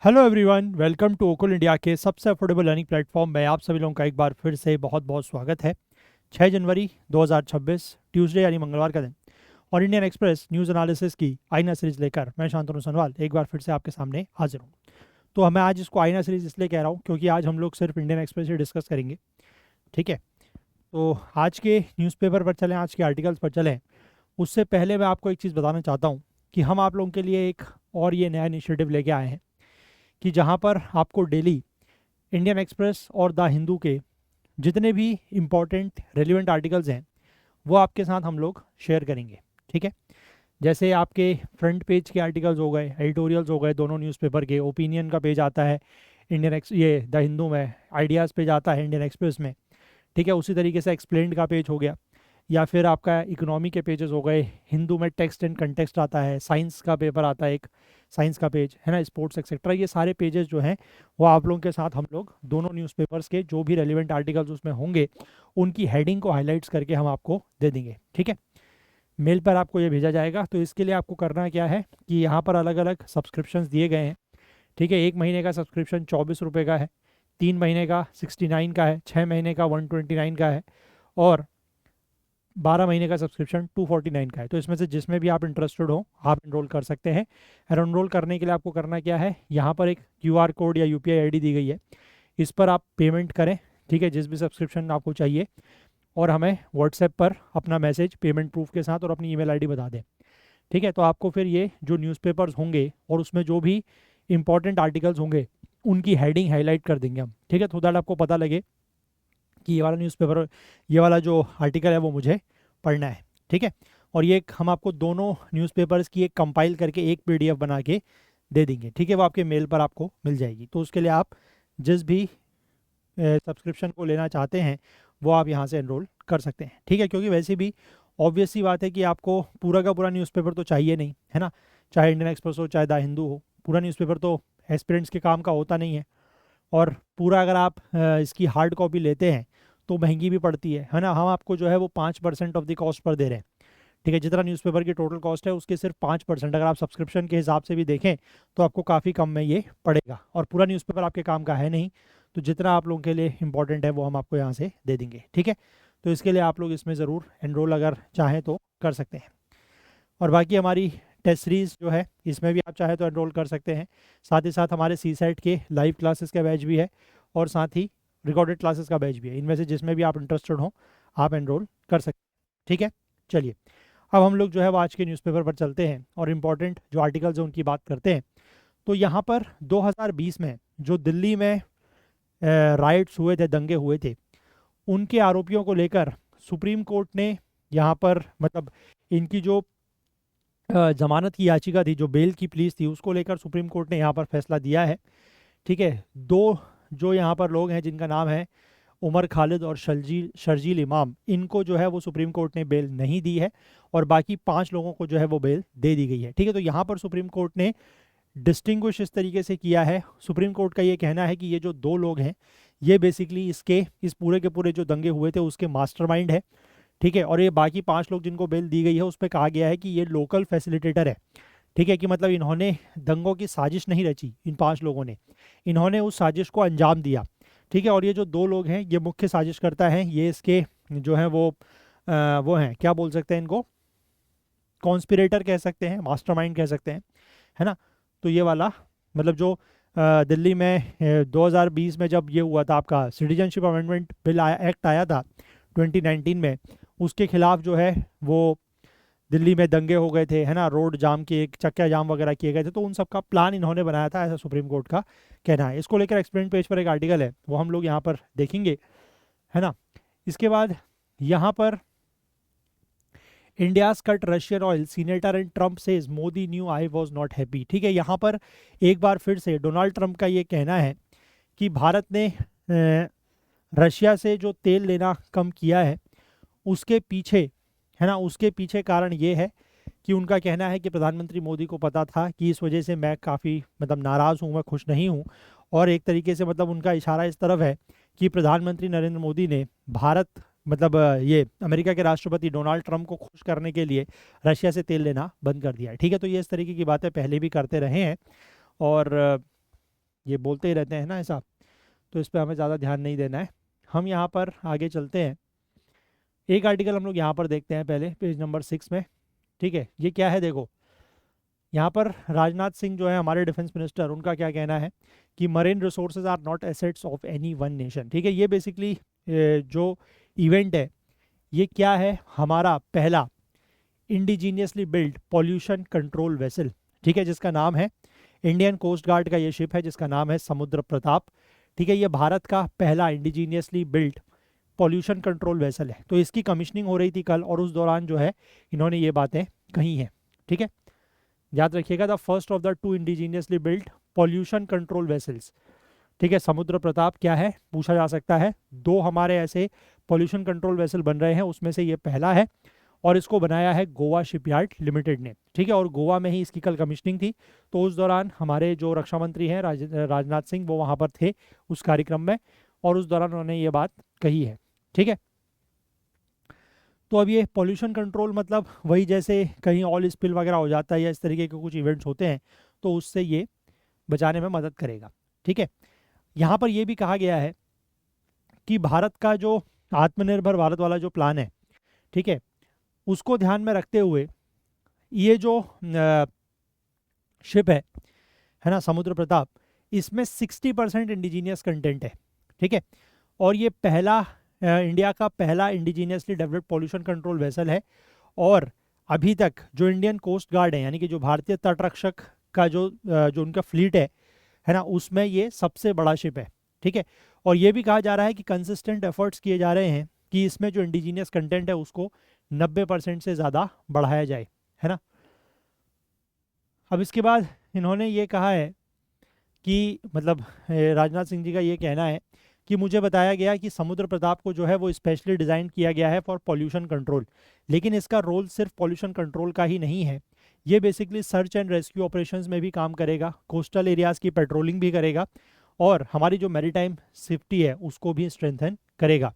Hello everyone, welcome to ओकुल India के सबसे अफोर्डेबल लर्निंग प्लेटफॉर्म में आप सभी लोगों का एक बार फिर से बहुत बहुत स्वागत है। 6 जनवरी 2026 ट्यूसडे यानी मंगलवार का दिन और इंडियन एक्सप्रेस न्यूज़ एनालिसिस की आईना सीरीज लेकर मैं शांतनु सनवाल एक बार फिर से आपके सामने हाजिर हूँ। तो मैं आज इसको आईना सीरीज इसलिए कह रहा हूँ क्योंकि आज हम लोग सिर्फ इंडियन एक्सप्रेस ही डिस्कस करेंगे। ठीक है, तो आज के न्यूज़पेपर पर चलें, आज के आर्टिकल्स पर चलें, उससे पहले मैं आपको एक चीज़ बताना चाहता हूँ कि हम आप लोगों के लिए एक और ये नया इनिशिएटिव लेके आए हैं कि जहाँ पर आपको डेली इंडियन एक्सप्रेस और द हिंदू के जितने भी इम्पोर्टेंट रेलिवेंट आर्टिकल्स हैं वो आपके साथ हम लोग शेयर करेंगे। ठीक है, जैसे आपके फ्रंट पेज के आर्टिकल्स हो गए, एडिटोरियल्स हो गए, दोनों न्यूज़पेपर के ओपिनियन का पेज आता है ये द हिंदू में, आइडियाज़ पेज आता है इंडियन एक्सप्रेस में। ठीक है, उसी तरीके से एक्सप्लेन्ड का पेज हो गया, या फिर आपका इकोनॉमी के पेजेस हो गए, हिंदू में टेक्स्ट एंड कंटेक्स्ट आता है, साइंस का पेपर आता है, एक साइंस का पेज है ना, स्पोर्ट्स एक्सेट्रा। ये सारे पेजेस जो हैं वो आप लोगों के साथ हम लोग दोनों न्यूज़पेपर्स के जो भी रेलिवेंट आर्टिकल्स उसमें होंगे उनकी हेडिंग को हाईलाइट्स करके हम आपको दे देंगे। ठीक है, मेल पर आपको ये भेजा जाएगा। तो इसके लिए आपको करना क्या है कि यहाँ पर अलग अलग सब्सक्रिप्शंस दिए गए हैं। ठीक है, 1 महीने का सब्सक्रिप्शन 24 रुपये का है, 3 महीने का 69 का है, 6 महीने का 129 का है और 12 महीने का सब्सक्रिप्शन 249 का है। तो इसमें से जिसमें भी आप इंटरेस्टेड हो आप इनरोल कर सकते हैं। और इनरोल करने के लिए आपको करना क्या है, यहाँ पर एक क्यूआर कोड या यूपीआई आईडी दी गई है, इस पर आप पेमेंट करें। ठीक है, जिस भी सब्सक्रिप्शन आपको चाहिए, और हमें व्हाट्सएप पर अपना मैसेज पेमेंट प्रूफ के साथ और अपनी ईमेल आईडी बता दें। ठीक है, तो आपको फिर ये जो न्यूज़पेपर्स होंगे और उसमें जो भी इंपॉर्टेंट आर्टिकल्स होंगे उनकी हेडिंग हाईलाइट कर देंगे हम। ठीक है, तो दैट आपको पता लगे कि ये वाला न्यूज़पेपर, ये वाला जो आर्टिकल है वो मुझे पढ़ना है। ठीक है, और ये हम आपको दोनों न्यूज़पेपर्स की एक कंपाइल करके एक पीडीएफ बना के दे देंगे। ठीक है, वो आपके मेल पर आपको मिल जाएगी। तो उसके लिए आप जिस भी सब्सक्रिप्शन को लेना चाहते हैं वो आप यहाँ से एनरोल कर सकते हैं। ठीक है, क्योंकि वैसे भी ऑब्वियस सी बात है कि आपको पूरा का पूरा न्यूज़पेपर तो चाहिए नहीं, है ना। चाहे इंडियन एक्सप्रेस हो, चाहे द हिंदू हो, पूरा न्यूज़पेपर तो एस्पिरेंट्स के काम का होता नहीं है। और पूरा अगर आप इसकी हार्ड कॉपी लेते हैं तो महंगी भी पड़ती है ना। हम आपको जो है वो 5% ऑफ द कॉस्ट पर दे रहे हैं। ठीक है, जितना न्यूज़पेपर की टोटल कॉस्ट है उसके सिर्फ 5%, अगर आप सब्सक्रिप्शन के हिसाब से भी देखें तो आपको काफ़ी कम में ये पड़ेगा। और पूरा न्यूज़पेपर आपके काम का है नहीं, तो जितना आप लोगों के लिए इंपॉर्टेंट है वो हम आपको यहाँ से दे देंगे। ठीक है, तो इसके लिए आप लोग इसमें ज़रूर एनरोल अगर चाहें तो कर सकते हैं। और बाकी हमारी टेस्ट सीरीज़ जो है इसमें भी आप चाहे तो एनरोल कर सकते हैं। साथ ही साथ हमारे सी सेट के लाइव क्लासेस का बैच भी है और साथ ही रिकॉर्डेड क्लासेस का बैच भी है। इनमें से जिसमें भी आप इंटरेस्टेड हो आप एनरोल कर सकते हैं। ठीक है, चलिए अब हम लोग जो है वो आज के न्यूज़पेपर पर चलते हैं और इम्पॉर्टेंट जो आर्टिकल्स हैं उनकी बात करते हैं। तो यहाँ पर 2020 में जो दिल्ली में राइट्स हुए थे, दंगे हुए थे, उनके आरोपियों को लेकर सुप्रीम कोर्ट ने यहाँ पर मतलब इनकी जो जमानत की याचिका थी, जो बेल की प्लीज थी, उसको लेकर सुप्रीम कोर्ट ने यहाँ पर फैसला दिया है। ठीक है, दो जो यहाँ पर लोग हैं जिनका नाम है उमर खालिद और शर्जील इमाम, इनको जो है वो सुप्रीम कोर्ट ने बेल नहीं दी है और बाकी 5 लोगों को जो है वो बेल दे दी गई है। ठीक है, तो यहाँ पर सुप्रीम कोर्ट ने डिस्टिंग्विश इस तरीके से किया है। सुप्रीम कोर्ट का ये कहना है कि ये जो 2 लोग हैं ये बेसिकली इस पूरे के पूरे जो दंगे हुए थे उसके मास्टरमाइंड है। ठीक है, और ये बाकी 5 लोग जिनको बेल दी गई है उस पर कहा गया है कि ये लोकल फैसिलिटेटर है। ठीक है, कि मतलब इन्होंने दंगों की साजिश नहीं रची, इन 5 लोगों ने, इन्होंने उस साजिश को अंजाम दिया। ठीक है, और ये जो 2 लोग हैं ये मुख्य साजिश करता है, ये इसके जो है वो हैं, क्या बोल सकते हैं इनको, कॉन्स्पिरेटर कह सकते हैं, मास्टरमाइंड कह सकते हैं, है ना। तो ये वाला मतलब जो दिल्ली में 2020 में जब ये हुआ था, आपका सिटीजनशिप अमेंडमेंट बिल एक्ट आया था 2019 में, उसके खिलाफ जो है वो दिल्ली में दंगे हो गए थे, है ना, रोड जाम किए, चक्का जाम वगैरह किए गए थे, तो उन सब का प्लान इन्होंने बनाया था, ऐसा सुप्रीम कोर्ट का कहना है। इसको लेकर एक्सप्लेन पेज पर एक आर्टिकल है वो हम लोग यहाँ पर देखेंगे, है ना। इसके बाद यहाँ पर India's cut Russian oil, senator and Trump says Modi new I was not happy. ठीक है, यहाँ पर एक बार फिर से डोनाल्ड ट्रंप का ये कहना है कि भारत ने रशिया से जो तेल लेना कम किया है उसके पीछे, है ना, उसके पीछे कारण ये है कि उनका कहना है कि प्रधानमंत्री मोदी को पता था कि इस वजह से मैं काफ़ी मतलब नाराज़ हूँ, मैं खुश नहीं हूँ। और एक तरीके से मतलब उनका इशारा इस तरफ है कि प्रधानमंत्री नरेंद्र मोदी ने भारत मतलब ये अमेरिका के राष्ट्रपति डोनाल्ड ट्रंप को खुश करने के लिए रशिया से तेल लेना बंद कर दिया है। ठीक है, तो ये इस तरीके की बातें पहले भी करते रहे हैं और ये बोलते ही रहते हैं ना ऐसा, तो इस पर हमें ज़्यादा ध्यान नहीं देना है। हम यहाँ पर आगे चलते हैं। एक आर्टिकल हम लोग यहाँ पर देखते हैं पहले, पेज नंबर 6 में। ठीक है, ये क्या है देखो, यहाँ पर राजनाथ सिंह जो है हमारे डिफेंस मिनिस्टर, उनका क्या कहना है कि marine resources are not assets of any one nation. ठीक है, ये बेसिकली जो इवेंट है ये क्या है, हमारा पहला indigenously build pollution control vessel. ठीक है, जिसका नाम है इंडियन कोस्ट गार्ड का ये शिप है जिसका नाम है समुद्र प्रताप। ठीक है, ये भारत का पहला indigenously build pollution control vessel है। तो इसकी कमीशनिंग हो रही थी कल, और उस दौरान जो है इन्होंने ये बातें कही हैं। ठीक है, याद रखिएगा, the first of the two indigenously build pollution control vessels. ठीक है, समुद्र प्रताप क्या है पूछा जा सकता है। दो हमारे ऐसे पॉल्यूशन कंट्रोल वेसल बन रहे हैं, उसमें से ये पहला है, और इसको बनाया है गोवा शिपयार्ड लिमिटेड ने। ठीक है, और गोवा में ही इसकी कल कमीशनिंग थी। तो उस दौरान हमारे जो रक्षा मंत्री हैं राजनाथ सिंह, वो वहाँ पर थे उस कार्यक्रम में, और उस दौरान उन्होंने ये बात कही है। ठीक है, तो अब ये पॉल्यूशन कंट्रोल मतलब वही जैसे कहीं ऑयल स्पिल वगैरह हो जाता है या इस तरीके के कुछ इवेंट्स होते हैं, तो उससे ये बचाने में मदद करेगा। ठीक है, यहाँ पर ये भी कहा गया है कि भारत का जो आत्मनिर्भर भारत वाला जो प्लान है, ठीक है, उसको ध्यान में रखते हुए ये जो शिप है ना समुद्र प्रताप, इसमें 60% इंडिजीनियस कंटेंट है। ठीक है, और ये पहला इंडिया का पहला indigenously developed pollution control vessel है। और अभी तक जो इंडियन कोस्ट गार्ड है, यानी कि जो भारतीय तटरक्षक का जो उनका फ्लीट है ना, उसमें ये सबसे बड़ा शिप है। ठीक है, और ये भी कहा जा रहा है कि कंसिस्टेंट एफर्ट्स किए जा रहे हैं कि इसमें जो इंडिजीनियस कंटेंट है उसको 90% से ज़्यादा बढ़ाया जाए, है ना। अब इसके बाद इन्होंने ये कहा है कि मतलब राजनाथ सिंह जी का ये कहना है कि मुझे बताया गया कि समुद्र प्रताप को जो है वो स्पेशली डिज़ाइन किया गया है फॉर पॉल्यूशन कंट्रोल, लेकिन इसका रोल सिर्फ पॉल्यूशन कंट्रोल का ही नहीं है। ये basically search and rescue operations में भी काम करेगा, कोस्टल एरियाज़ की पेट्रोलिंग भी करेगा, और हमारी जो मैरीटाइम सेफ्टी है उसको भी स्ट्रेंथन करेगा।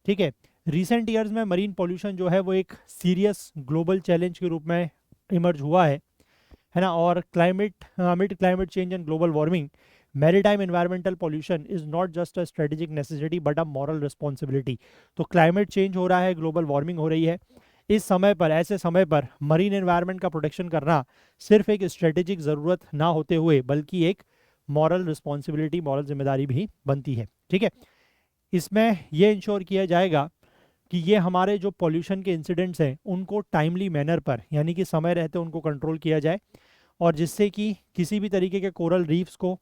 ठीक है, रिसेंट ईयर्स में मरीन पॉल्यूशन जो है वो एक सीरियस ग्लोबल चैलेंज के रूप में इमर्ज हुआ है ना। और climate change and global warming, maritime environmental pollution is not just a strategic necessity but a moral responsibility. तो क्लाइमेट चेंज हो रहा है, ग्लोबल वार्मिंग हो रही है, इस समय पर, ऐसे समय पर मरीन एनवायरनमेंट का प्रोटेक्शन करना सिर्फ एक स्ट्रेटेजिक ज़रूरत ना होते हुए बल्कि एक मॉरल रिस्पॉन्सिबिलिटी, मॉरल जिम्मेदारी भी बनती है। ठीक है, इसमें यह इंश्योर किया जाएगा कि ये हमारे जो पॉल्यूशन के इंसिडेंट्स हैं उनको टाइमली मैनर पर, यानी कि समय रहते उनको कंट्रोल किया जाए, और जिससे कि किसी भी तरीके के कोरल रीफ्स को,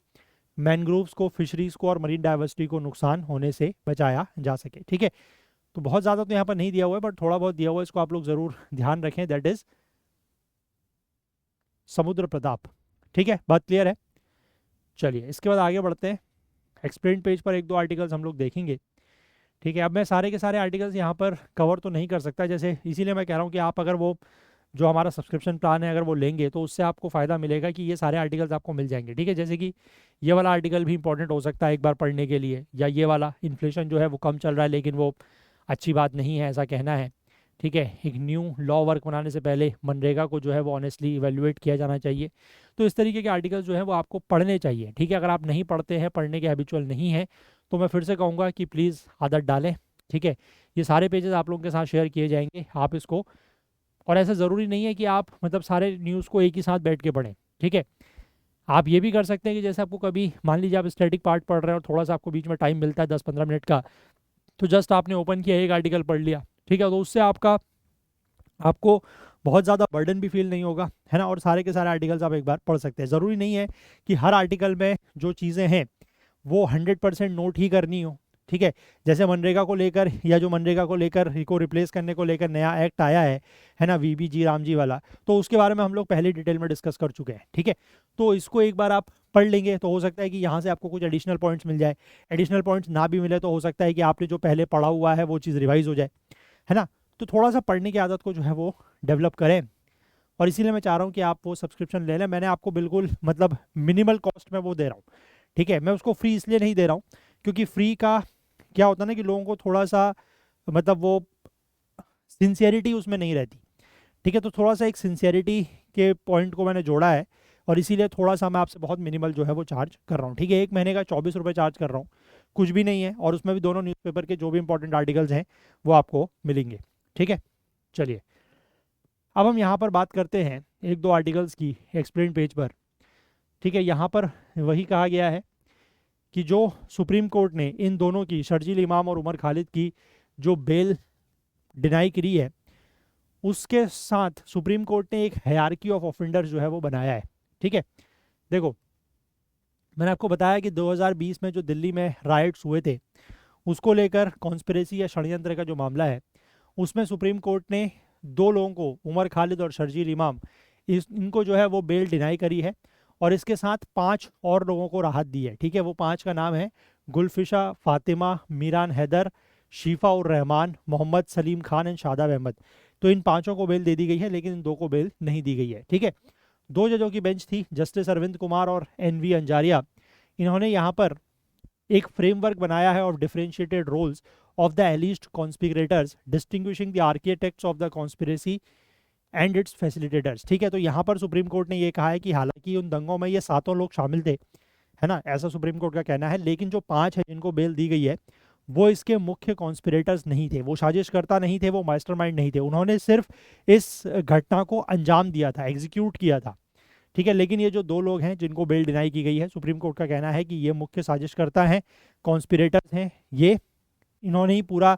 मैनग्रोव्स को, फिशरीज़ को और मरीन डाइवर्सिटी को नुकसान होने से बचाया जा सके। ठीक है, तो बहुत ज़्यादा तो यहाँ पर नहीं दिया हुआ है, बट थोड़ा बहुत दिया हुआ है, इसको आप लोग ज़रूर ध्यान रखें। दैट इज समुद्र प्रताप। ठीक है, बात क्लियर है। चलिए इसके बाद आगे बढ़ते हैं। एक्सप्लेन पेज पर एक दो आर्टिकल्स हम लोग देखेंगे। ठीक है, अब मैं सारे के सारे आर्टिकल्स यहाँ पर कवर तो नहीं कर सकता, जैसे इसीलिए मैं कह रहा हूँ कि आप अगर वो जो हमारा सब्सक्रिप्शन प्लान है अगर वो लेंगे तो उससे आपको फ़ायदा मिलेगा कि ये सारे आर्टिकल्स आपको मिल जाएंगे। ठीक है, जैसे कि ये वाला आर्टिकल भी इंपॉर्टेंट हो सकता है एक बार पढ़ने के लिए, या ये वाला इन्फ्लेशन जो है वो कम चल रहा है लेकिन वो अच्छी बात नहीं है ऐसा कहना है। ठीक है, एक न्यू लॉ वर्क बनाने से पहले मनरेगा को जो है वो ऑनेस्टली इवेल्युएट किया जाना चाहिए। तो इस तरीके के आर्टिकल्स जो है वो आपको पढ़ने चाहिए। ठीक है, अगर आप नहीं पढ़ते हैं, पढ़ने के हैबिचुअल नहीं है, तो मैं फिर से कहूँगा कि प्लीज़ आदत डालें। ठीक है, ये सारे पेजेस आप लोगों के साथ शेयर किए जाएंगे, आप इसको, और ऐसा ज़रूरी नहीं है कि आप मतलब सारे न्यूज़ को एक ही साथ बैठ के पढ़ें। ठीक है, आप ये भी कर सकते हैं कि जैसे आपको कभी मान लीजिए आप स्टैटिक पार्ट पढ़ रहे हैं और थोड़ा सा आपको बीच में टाइम मिलता है 10-15 मिनट का, तो जस्ट आपने ओपन किया, एक आर्टिकल पढ़ लिया। ठीक है, तो उससे आपको बहुत ज़्यादा बर्डन भी फील नहीं होगा, है ना, और सारे के सारे आर्टिकल्स आप एक बार पढ़ सकते हैं। ज़रूरी नहीं है कि हर आर्टिकल में जो चीज़ें हैं वो 100% नोट ही करनी हो। ठीक है, जैसे मनरेगा को लेकर, या जो मनरेगा को लेकर को रिप्लेस करने को लेकर नया एक्ट आया है ना, वीबीजी रामजी वाला, तो उसके बारे में हम लोग पहले डिटेल में डिस्कस कर चुके हैं। ठीक है, तो इसको एक बार आप पढ़ लेंगे तो हो सकता है कि यहाँ से आपको कुछ एडिशनल पॉइंट्स मिल जाए। एडिशनल पॉइंट्स ना भी मिले तो हो सकता है कि आपने जो पहले पढ़ा हुआ है वो चीज़ रिवाइज हो जाए, है ना। तो थोड़ा सा पढ़ने की आदत को जो है वो डेवलप करें, और इसीलिए मैं चाह रहा हूँ कि आप वो सब्सक्रिप्शन ले लें। मैंने आपको बिल्कुल मतलब मिनिमल कॉस्ट में वो दे रहा हूँ। ठीक है, मैं उसको फ्री इसलिए नहीं दे रहा हूँ क्योंकि फ्री का क्या होता है ना कि लोगों को थोड़ा सा मतलब वो सिंसियरिटी उसमें नहीं रहती। ठीक है, तो थोड़ा सा एक सिंसियरिटी के पॉइंट को मैंने जोड़ा है, और इसीलिए थोड़ा सा मैं आपसे बहुत मिनिमल जो है वो चार्ज कर रहा हूँ, ठीक है। 1 महीने का 24 रुपये चार्ज कर रहा हूँ, कुछ भी नहीं है, और उसमें भी दोनों न्यूज़पेपर के जो भी इंपॉर्टेंट आर्टिकल्स हैं वो आपको मिलेंगे, ठीक है। चलिए अब हम यहाँ पर बात करते हैं एक दो आर्टिकल्स की एक्सप्लेन पेज पर, ठीक है। यहाँ पर वही कहा गया है कि जो सुप्रीम कोर्ट ने इन दोनों की, शर्जील इमाम और उमर खालिद की जो बेल डिनाई करी है, उसके साथ सुप्रीम कोर्ट ने एक हायरार्की ऑफ ऑफेंडर्स जो है वो बनाया है, ठीक है। देखो मैंने आपको बताया कि 2020 में जो दिल्ली में राइट्स हुए थे उसको लेकर कॉन्स्पिरेसी या षड्यंत्र का जो मामला है, उसमें सुप्रीम कोर्ट ने दो लोगों को, उमर खालिद और शर्जील इमाम, इनको जो है वो बेल डिनाई करी है, और इसके साथ 5 और लोगों को राहत दी है, ठीक है। वो 5 का नाम है गुलफिशा फातिमा, मीरान हैदर, शीफा उर रहमान, मोहम्मद सलीम खान एंड शादाब अहमद। तो इन 5 को बेल दे दी गई है, लेकिन इन 2 को बेल नहीं दी गई है, ठीक है। 2 जजों की बेंच थी, जस्टिस अरविंद कुमार और NV अंजारिया। इन्होंने यहाँ पर एक फ्रेमवर्क बनाया है of differentiated roles of the alleged conspirators, distinguishing the architects of the conspiracy and its facilitators, ठीक है। तो यहाँ पर सुप्रीम कोर्ट ने ये कहा है कि हालांकि उन दंगों में ये 7 लोग शामिल थे, है ना, ऐसा सुप्रीम कोर्ट का कहना है, लेकिन जो 5 है जिनको बेल दी गई है वो इसके मुख्य कॉन्स्पिरेटर्स नहीं थे, वो साजिशकर्ता नहीं थे, वो मास्टरमाइंड नहीं थे, उन्होंने सिर्फ इस घटना को अंजाम दिया था, एग्जीक्यूट किया था, ठीक है। लेकिन ये जो 2 लोग हैं जिनको बेल डिनाई की गई है, सुप्रीम कोर्ट का कहना है कि ये मुख्य साजिशकर्ता हैं, कॉन्स्पिरेटर्स हैं, ये इन्होंने ही पूरा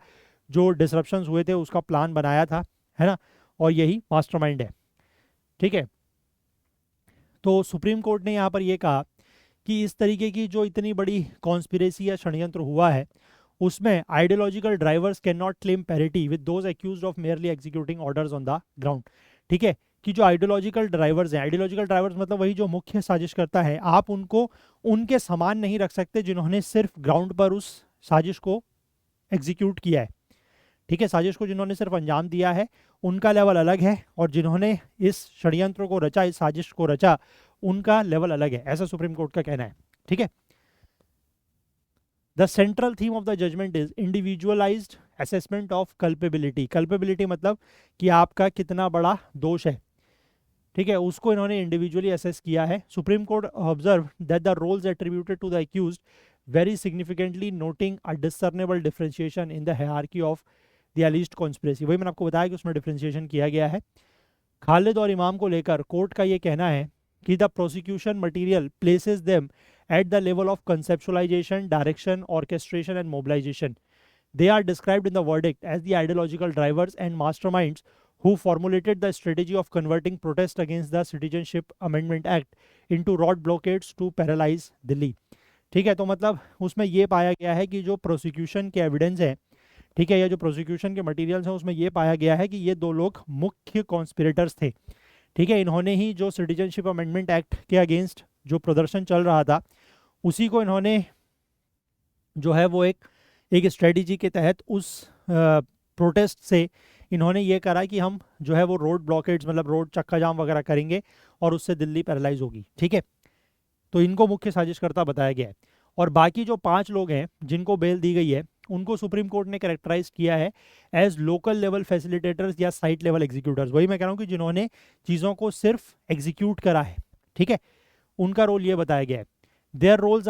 जो डिसरप्शंस हुए थे उसका प्लान बनाया था, है ना, और यही मास्टरमाइंड है, ठीक है। तो सुप्रीम कोर्ट ने यहाँ पर ये कहा कि इस तरीके की जो इतनी बड़ी कॉन्स्पिरेसी या षड्यंत्र हुआ है उसमें ideological drivers can not claim parity with those accused of merely executing orders on the ground, ठीक है। कि जो आइडियोलॉजिकल ड्राइवर्स हैं, आइडियोलॉजिकल ड्राइवर्स मतलब वही जो मुख्य साजिश करता है, आप उनको उनके समान नहीं रख सकते जिन्होंने सिर्फ ग्राउंड पर उस साजिश को एग्जीक्यूट किया है, ठीक है। साजिश को जिन्होंने सिर्फ अंजाम दिया है उनका लेवल अलग है, और जिन्होंने इस षड्यंत्र को रचा, इस साजिश को रचा, उनका लेवल अलग है, ऐसा सुप्रीम कोर्ट का कहना है, ठीक है। The central theme of the judgment is individualised assessment of culpability. Culpability मतलब कि आपका कितना बड़ा दोष है, ठीक है, उसको इन्होंने इंडिविजुअली असेस किया है। Supreme court observe that the roles attributed to the accused very significantly, noting a discernible differentiation in the hierarchy of the alleged conspiracy. वही मैंने आपको बताया कि उसमें डिफरेंशिएशन किया गया है। खालिद और इमाम को लेकर कोर्ट का ये कहना है कि the prosecution material places them at the level of conceptualization, direction, orchestration and mobilization. They are described in the verdict as the ideological drivers and masterminds who formulated the strategy of converting protest against the Citizenship Amendment Act into road blockades to paralyze Delhi. ठीक है, तो मतलब उसमें ये पाया गया है कि जो प्रोसिक्यूशन के एविडेंस है, ठीक है, या जो प्रोसिक्यूशन के मटेरियल्स हैं उसमें ये पाया गया है कि ये 2 लोग मुख्य कॉन्स्पिरेटर्स थे, ठीक है। इन्होंने ही जो सिटीजनशिप अमेंडमेंट एक्ट के अगेंस्ट जो प्रदर्शन चल रहा था उसी को इन्होंने जो है वो एक स्ट्रेटजी के तहत उस प्रोटेस्ट से इन्होंने ये करा कि हम जो है वो रोड ब्लॉकेड्स, मतलब रोड चक्का जाम वगैरह करेंगे और उससे दिल्ली पैरालाइज होगी, ठीक है। तो इनको मुख्य साजिशकर्ता बताया गया है। और बाकी जो 5 लोग हैं जिनको बेल दी गई है उनको सुप्रीम कोर्ट ने कैरेक्टराइज किया है एज लोकल लेवल फैसिलिटेटर्स या साइट लेवल एग्जीक्यूटर्स। वही मैं कह रहा हूँ कि जिन्होंने चीज़ों को सिर्फ एग्जीक्यूट करा है, ठीक है, उनका रोल ये बताया गया है। Their roles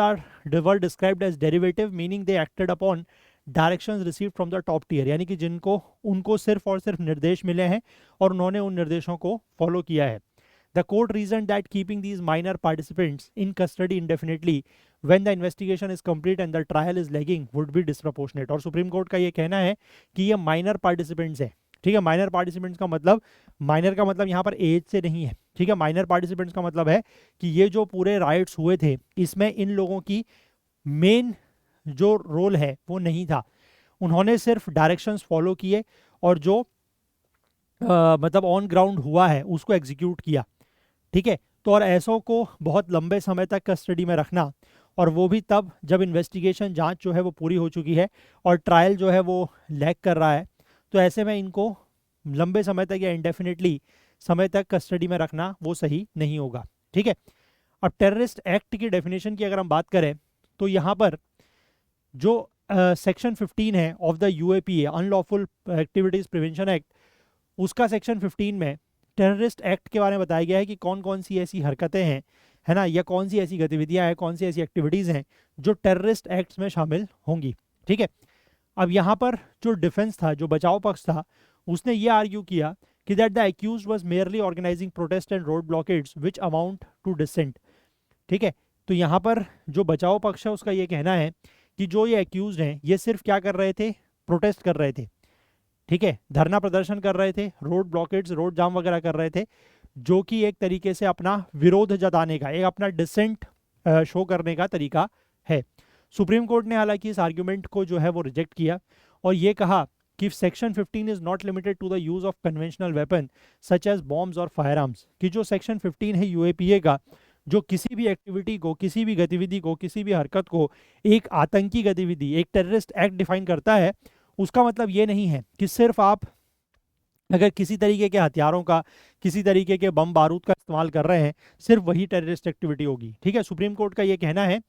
were described as derivative, meaning they acted upon directions received from the top tier, यानी कि जिनको उनको सिर्फ और सिर्फ निर्देश मिले हैं और उन्होंने उन निर्देशों को फॉलो किया है। The court reasoned that keeping these minor participants in custody indefinitely when the investigation is complete and the trial is lagging would be disproportionate। और सुप्रीम कोर्ट का ये कहना है कि ये माइनर पार्टिसिपेंट्स हैं, ठीक है। माइनर पार्टिसिपेंट्स का मतलब, माइनर का मतलब यहाँ पर एज से नहीं है, ठीक है। माइनर पार्टिसिपेंट्स का मतलब है कि ये जो पूरे राइट्स हुए थे इसमें इन लोगों की मेन जो रोल है वो नहीं था, उन्होंने सिर्फ डायरेक्शंस फॉलो किए और जो मतलब ऑन ग्राउंड हुआ है उसको एग्जीक्यूट किया, ठीक है। तो और ऐसों को बहुत लंबे समय तक कस्टडी में रखना, और वो भी तब जब इन्वेस्टिगेशन जांच जो है वो पूरी हो चुकी है और ट्रायल जो है वो लैग कर रहा है, तो ऐसे में इनको लंबे समय तक या इंडेफिनेटली समय तक कस्टडी में रखना वो सही नहीं होगा, ठीक है। अब टेररिस्ट एक्ट की डेफिनेशन की अगर हम बात करें तो यहाँ पर जो सेक्शन 15 है of the UAPA, unlawful activities prevention act, उसका सेक्शन 15 में टेररिस्ट एक्ट के बारे में बताया गया है कि कौन कौन सी ऐसी हरकतें हैं, है ना, या कौन सी ऐसी गतिविधियां हैं, कौन सी ऐसी एक्टिविटीज़ हैं जो टेररिस्ट एक्ट्स में शामिल होंगी। ठीक है, अब यहाँ पर जो डिफेंस था, जो बचाव पक्ष था, उसने ये आर्ग्यू किया कि that the accused was merely organising protest and road blockades which amount to dissent. ठीक है, तो यहाँ पर जो बचाव पक्ष है उसका ये कहना है कि जो ये एक्यूज हैं ये सिर्फ क्या कर रहे थे, प्रोटेस्ट कर रहे थे। ठीक है, धरना प्रदर्शन कर रहे थे, रोड ब्लॉकेड्स, रोड जाम वगैरह कर रहे थे, जो कि एक तरीके से अपना विरोध जताने का, एक अपना डिसेंट शो करने का तरीका है। सुप्रीम कोर्ट ने हालांकि इस आर्ग्यूमेंट को जो है वो रिजेक्ट किया और ये कहा कि section 15 is not limited to the use of conventional weapon such as bombs और फायर आर्म्स, कि जो सेक्शन 15 है यूएपीए का, जो किसी भी एक्टिविटी को, किसी भी गतिविधि को, किसी भी हरकत को एक आतंकी गतिविधि, एक टेररिस्ट एक्ट डिफाइन करता है, उसका मतलब ये नहीं है कि सिर्फ आप अगर किसी तरीके के हथियारों का, किसी तरीके के बम बारूद का इस्तेमाल कर रहे हैं, सिर्फ वही टेररिस्ट एक्टिविटी होगी। ठीक है, सुप्रीम कोर्ट का ये कहना है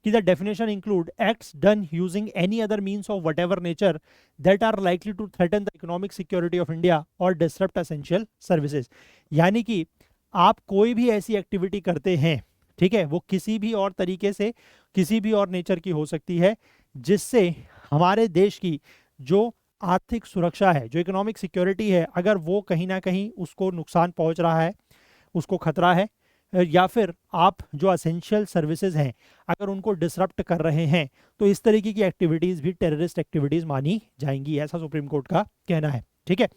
कि the definition include acts done using any other means of whatever nature that are likely to threaten the economic security of India और डिसरप्ट एसेंशियल सर्विसेज। यानी कि आप कोई भी ऐसी एक्टिविटी करते हैं, ठीक है, वो किसी भी और तरीके से, किसी भी और नेचर की हो सकती है, जिससे हमारे देश की जो आर्थिक सुरक्षा है, जो इकोनॉमिक सिक्योरिटी है, अगर वो कहीं ना कहीं उसको नुकसान पहुंच रहा है, उसको खतरा है, या फिर आप जो एसेंशियल सर्विसेज हैं अगर उनको डिसरप्ट कर रहे हैं, तो इस तरीके की एक्टिविटीज़ भी टेररिस्ट एक्टिविटीज़ मानी जाएंगी, ऐसा सुप्रीम कोर्ट का कहना है। ठीक है,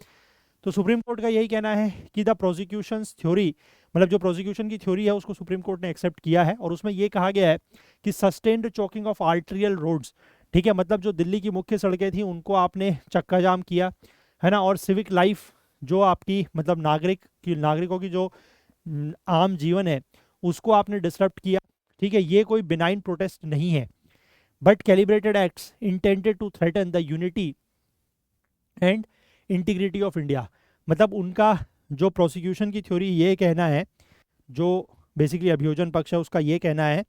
तो सुप्रीम कोर्ट का यही कहना है कि द प्रोसिक्यूशंस थ्योरी, मतलब जो प्रोसिक्यूशन की थ्योरी है उसको सुप्रीम कोर्ट ने एक्सेप्ट किया है और उसमें ये कहा गया है कि sustained choking of arterial roads, ठीक है, मतलब जो दिल्ली की मुख्य सड़कें थी उनको आपने चक्का जाम किया, है ना, और सिविक लाइफ, जो आपकी मतलब नागरिकों की जो आम जीवन है उसको आपने डिसरप्ट किया। ठीक है, ये कोई बिनाइन प्रोटेस्ट नहीं है, but calibrated acts intended to threaten the unity and integrity of India. मतलब उनका जो प्रोसिक्यूशन की थ्योरी ये कहना है, जो बेसिकली अभियोजन पक्ष है उसका ये कहना है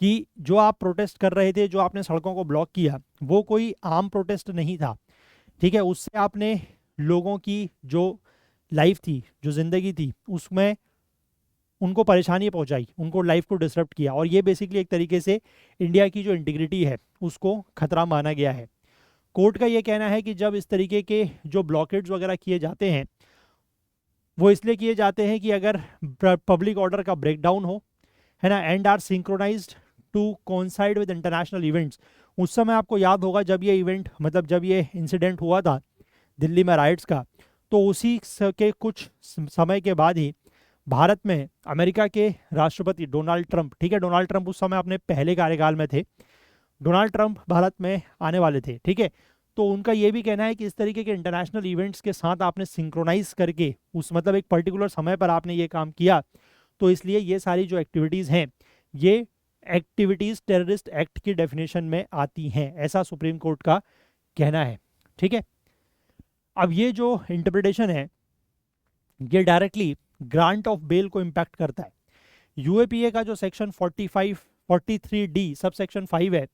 कि जो आप प्रोटेस्ट कर रहे थे, जो आपने सड़कों को ब्लॉक किया, वो कोई आम प्रोटेस्ट नहीं था। ठीक है, उससे आपने लोगों की जो लाइफ थी, जो ज़िंदगी थी, उसमें उनको परेशानी पहुंचाई, उनको लाइफ को डिसरप्ट किया, और ये बेसिकली एक तरीके से इंडिया की जो इंटीग्रिटी है उसको खतरा माना गया है। कोर्ट का ये कहना है कि जब इस तरीके के जो ब्लॉकेड्स वगैरह किए जाते हैं वो इसलिए किए जाते हैं कि अगर पब्लिक ऑर्डर का ब्रेकडाउन हो, है ना, and are synchronised to coincide with international events. उस समय आपको याद होगा जब ये इवेंट, मतलब जब ये इंसिडेंट हुआ था दिल्ली में राइट्स का, तो उसी के कुछ समय के बाद ही भारत में अमेरिका के राष्ट्रपति डोनाल्ड ट्रंप, ठीक है, डोनाल्ड ट्रंप उस समय अपने पहले कार्यकाल में थे, डोनाल्ड ट्रंप भारत में आने वाले थे। ठीक है, तो उनका ये भी कहना है कि इस तरीके के इंटरनेशनल इवेंट्स के साथ आपने सिंक्रोनाइज करके उस मतलब एक पर्टिकुलर समय पर आपने ये काम किया, तो इसलिए ये सारी जो एक्टिविटीज़ हैं ये एक्टिविटीज़ टेररिस्ट एक्ट की डेफिनेशन में आती हैं, ऐसा सुप्रीम कोर्ट का कहना है। ठीक है, अब ये जो इंटरप्रिटेशन है ये डायरेक्टली ग्रांट ऑफ बेल को इम्पैक्ट करता है। यूएपीए का जो सेक्शन 43D सब सेक्शन 5 है,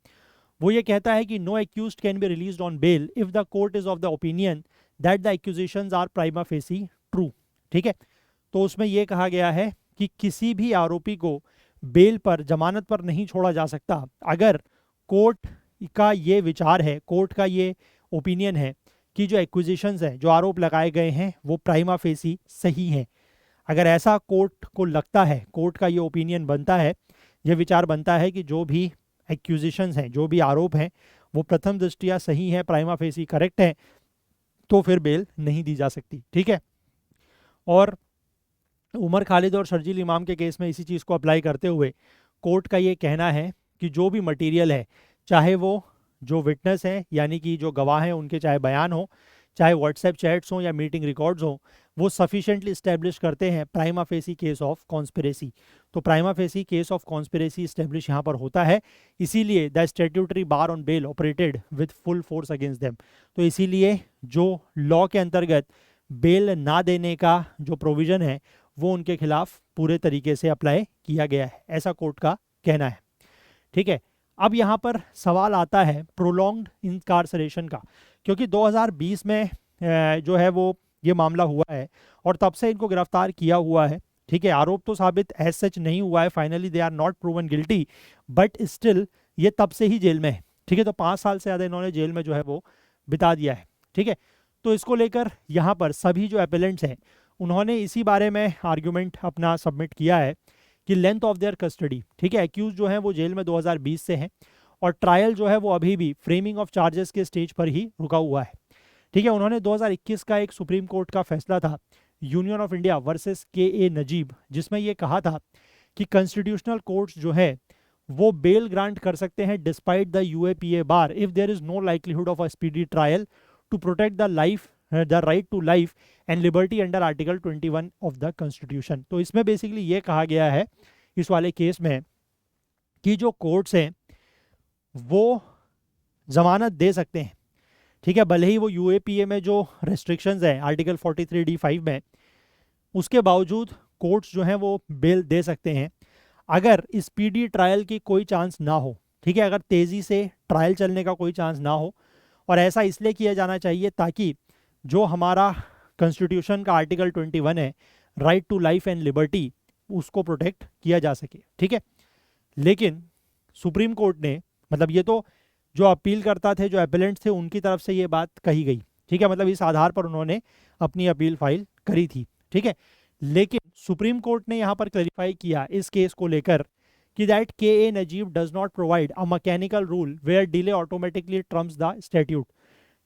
वो ये कहता है कि no accused can be released on bail if the court is of the opinion that the accusations are prima facie true. ठीक है, तो उसमें यह कहा गया है कि किसी भी आरोपी को बेल पर, जमानत पर नहीं छोड़ा जा सकता अगर कोर्ट का ये विचार है, कोर्ट का ये ओपिनियन है कि जो एक्विजिशंस हैं, जो आरोप लगाए गए हैं, वो प्राइमा फेसी सही हैं। अगर ऐसा कोर्ट को लगता है, कोर्ट का ये ओपिनियन बनता है, ये विचार बनता है कि जो भी एक्यूजिशंस हैं, जो भी आरोप हैं, वो प्रथम दृष्टिया सही है, प्राइमा फेसी करेक्ट है, तो फिर बेल नहीं दी जा सकती। ठीक है, और उमर खालिद और शर्जील इमाम के केस में इसी चीज़ को अप्लाई करते हुए कोर्ट का ये कहना है कि जो भी मटेरियल है, चाहे वो जो विटनेस है यानी कि जो गवाह हैं उनके चाहे बयान हो, चाहे व्हाट्सएप चैट्स हों या मीटिंग रिकॉर्ड्स हों, वो सफिशिएंटली इस्टेब्लिश करते हैं prima facie case of conspiracy. तो prima facie case of conspiracy establish यहाँ पर होता है, इसीलिए the statutory bar on bail operated with full force against them. तो इसीलिए जो लॉ के अंतर्गत बेल ना देने का जो प्रोविज़न है वो उनके खिलाफ पूरे तरीके से अप्लाई किया गया है, ऐसा कोर्ट का कहना है। ठीक है, अब यहाँ पर सवाल आता है प्रोलॉन्ग्ड इनकार्सरेशन का, क्योंकि 2020 में जो है वो ये मामला हुआ है और तब से इनको गिरफ्तार किया हुआ है। ठीक है, आरोप तो साबित एज सच नहीं हुआ है, finally they are not proven guilty, but still ये तब से ही जेल में है। ठीक है, तो 5 साल से ज़्यादा इन्होंने जेल में जो है वो बिता दिया है। ठीक है, तो इसको लेकर यहाँ पर सभी जो एपेलेंट्स हैं उन्होंने इसी बारे में आर्ग्यूमेंट अपना सबमिट किया है कि लेंथ ऑफ देयर कस्टडी, ठीक है, एक्यूज जो है वो जेल में 2020 से हैं और ट्रायल जो है वो अभी भी फ्रेमिंग ऑफ चार्जेस के स्टेज पर ही रुका हुआ है। ठीक है, उन्होंने 2021 का एक सुप्रीम कोर्ट का फैसला था यूनियन ऑफ इंडिया वर्सेस के नजीब, जिसमें ये कहा था कि कॉन्स्टिट्यूशनल कोर्ट्स जो है वो बेल ग्रांट कर सकते हैं despite the UAPA bar if there is no likelihood of a speedy trial to protect the right to life and liberty under article 21 of the constitution. तो इसमें बेसिकली ये कहा गया है इस वाले केस में कि जो कोर्ट्स हैं वो जमानत दे सकते हैं। ठीक है, भले ही वो यूएपीए में जो रेस्ट्रिक्शंस हैं आर्टिकल 43D5 में, उसके बावजूद कोर्ट्स जो हैं वो बेल दे सकते हैं अगर स्पीडी ट्रायल की कोई चांस ना हो। ठीक है, अगर तेज़ी से ट्रायल चलने का कोई चांस ना हो, और ऐसा इसलिए किया जाना चाहिए ताकि जो हमारा कॉन्स्टिट्यूशन का आर्टिकल 21 है, right to life and liberty, उसको प्रोटेक्ट किया जा सके। ठीक है, लेकिन सुप्रीम कोर्ट ने, मतलब ये तो जो अपील करता थे, जो एपेलेंट्स थे, उनकी तरफ से ये बात कही गई। ठीक है, मतलब इस आधार पर उन्होंने अपनी अपील फाइल करी थी। ठीक है, लेकिन सुप्रीम कोर्ट ने यहाँ पर क्लैरिफाई किया इस केस को लेकर कि that K Najeeb does not provide a mechanical rule where delay automatically trumps the statute.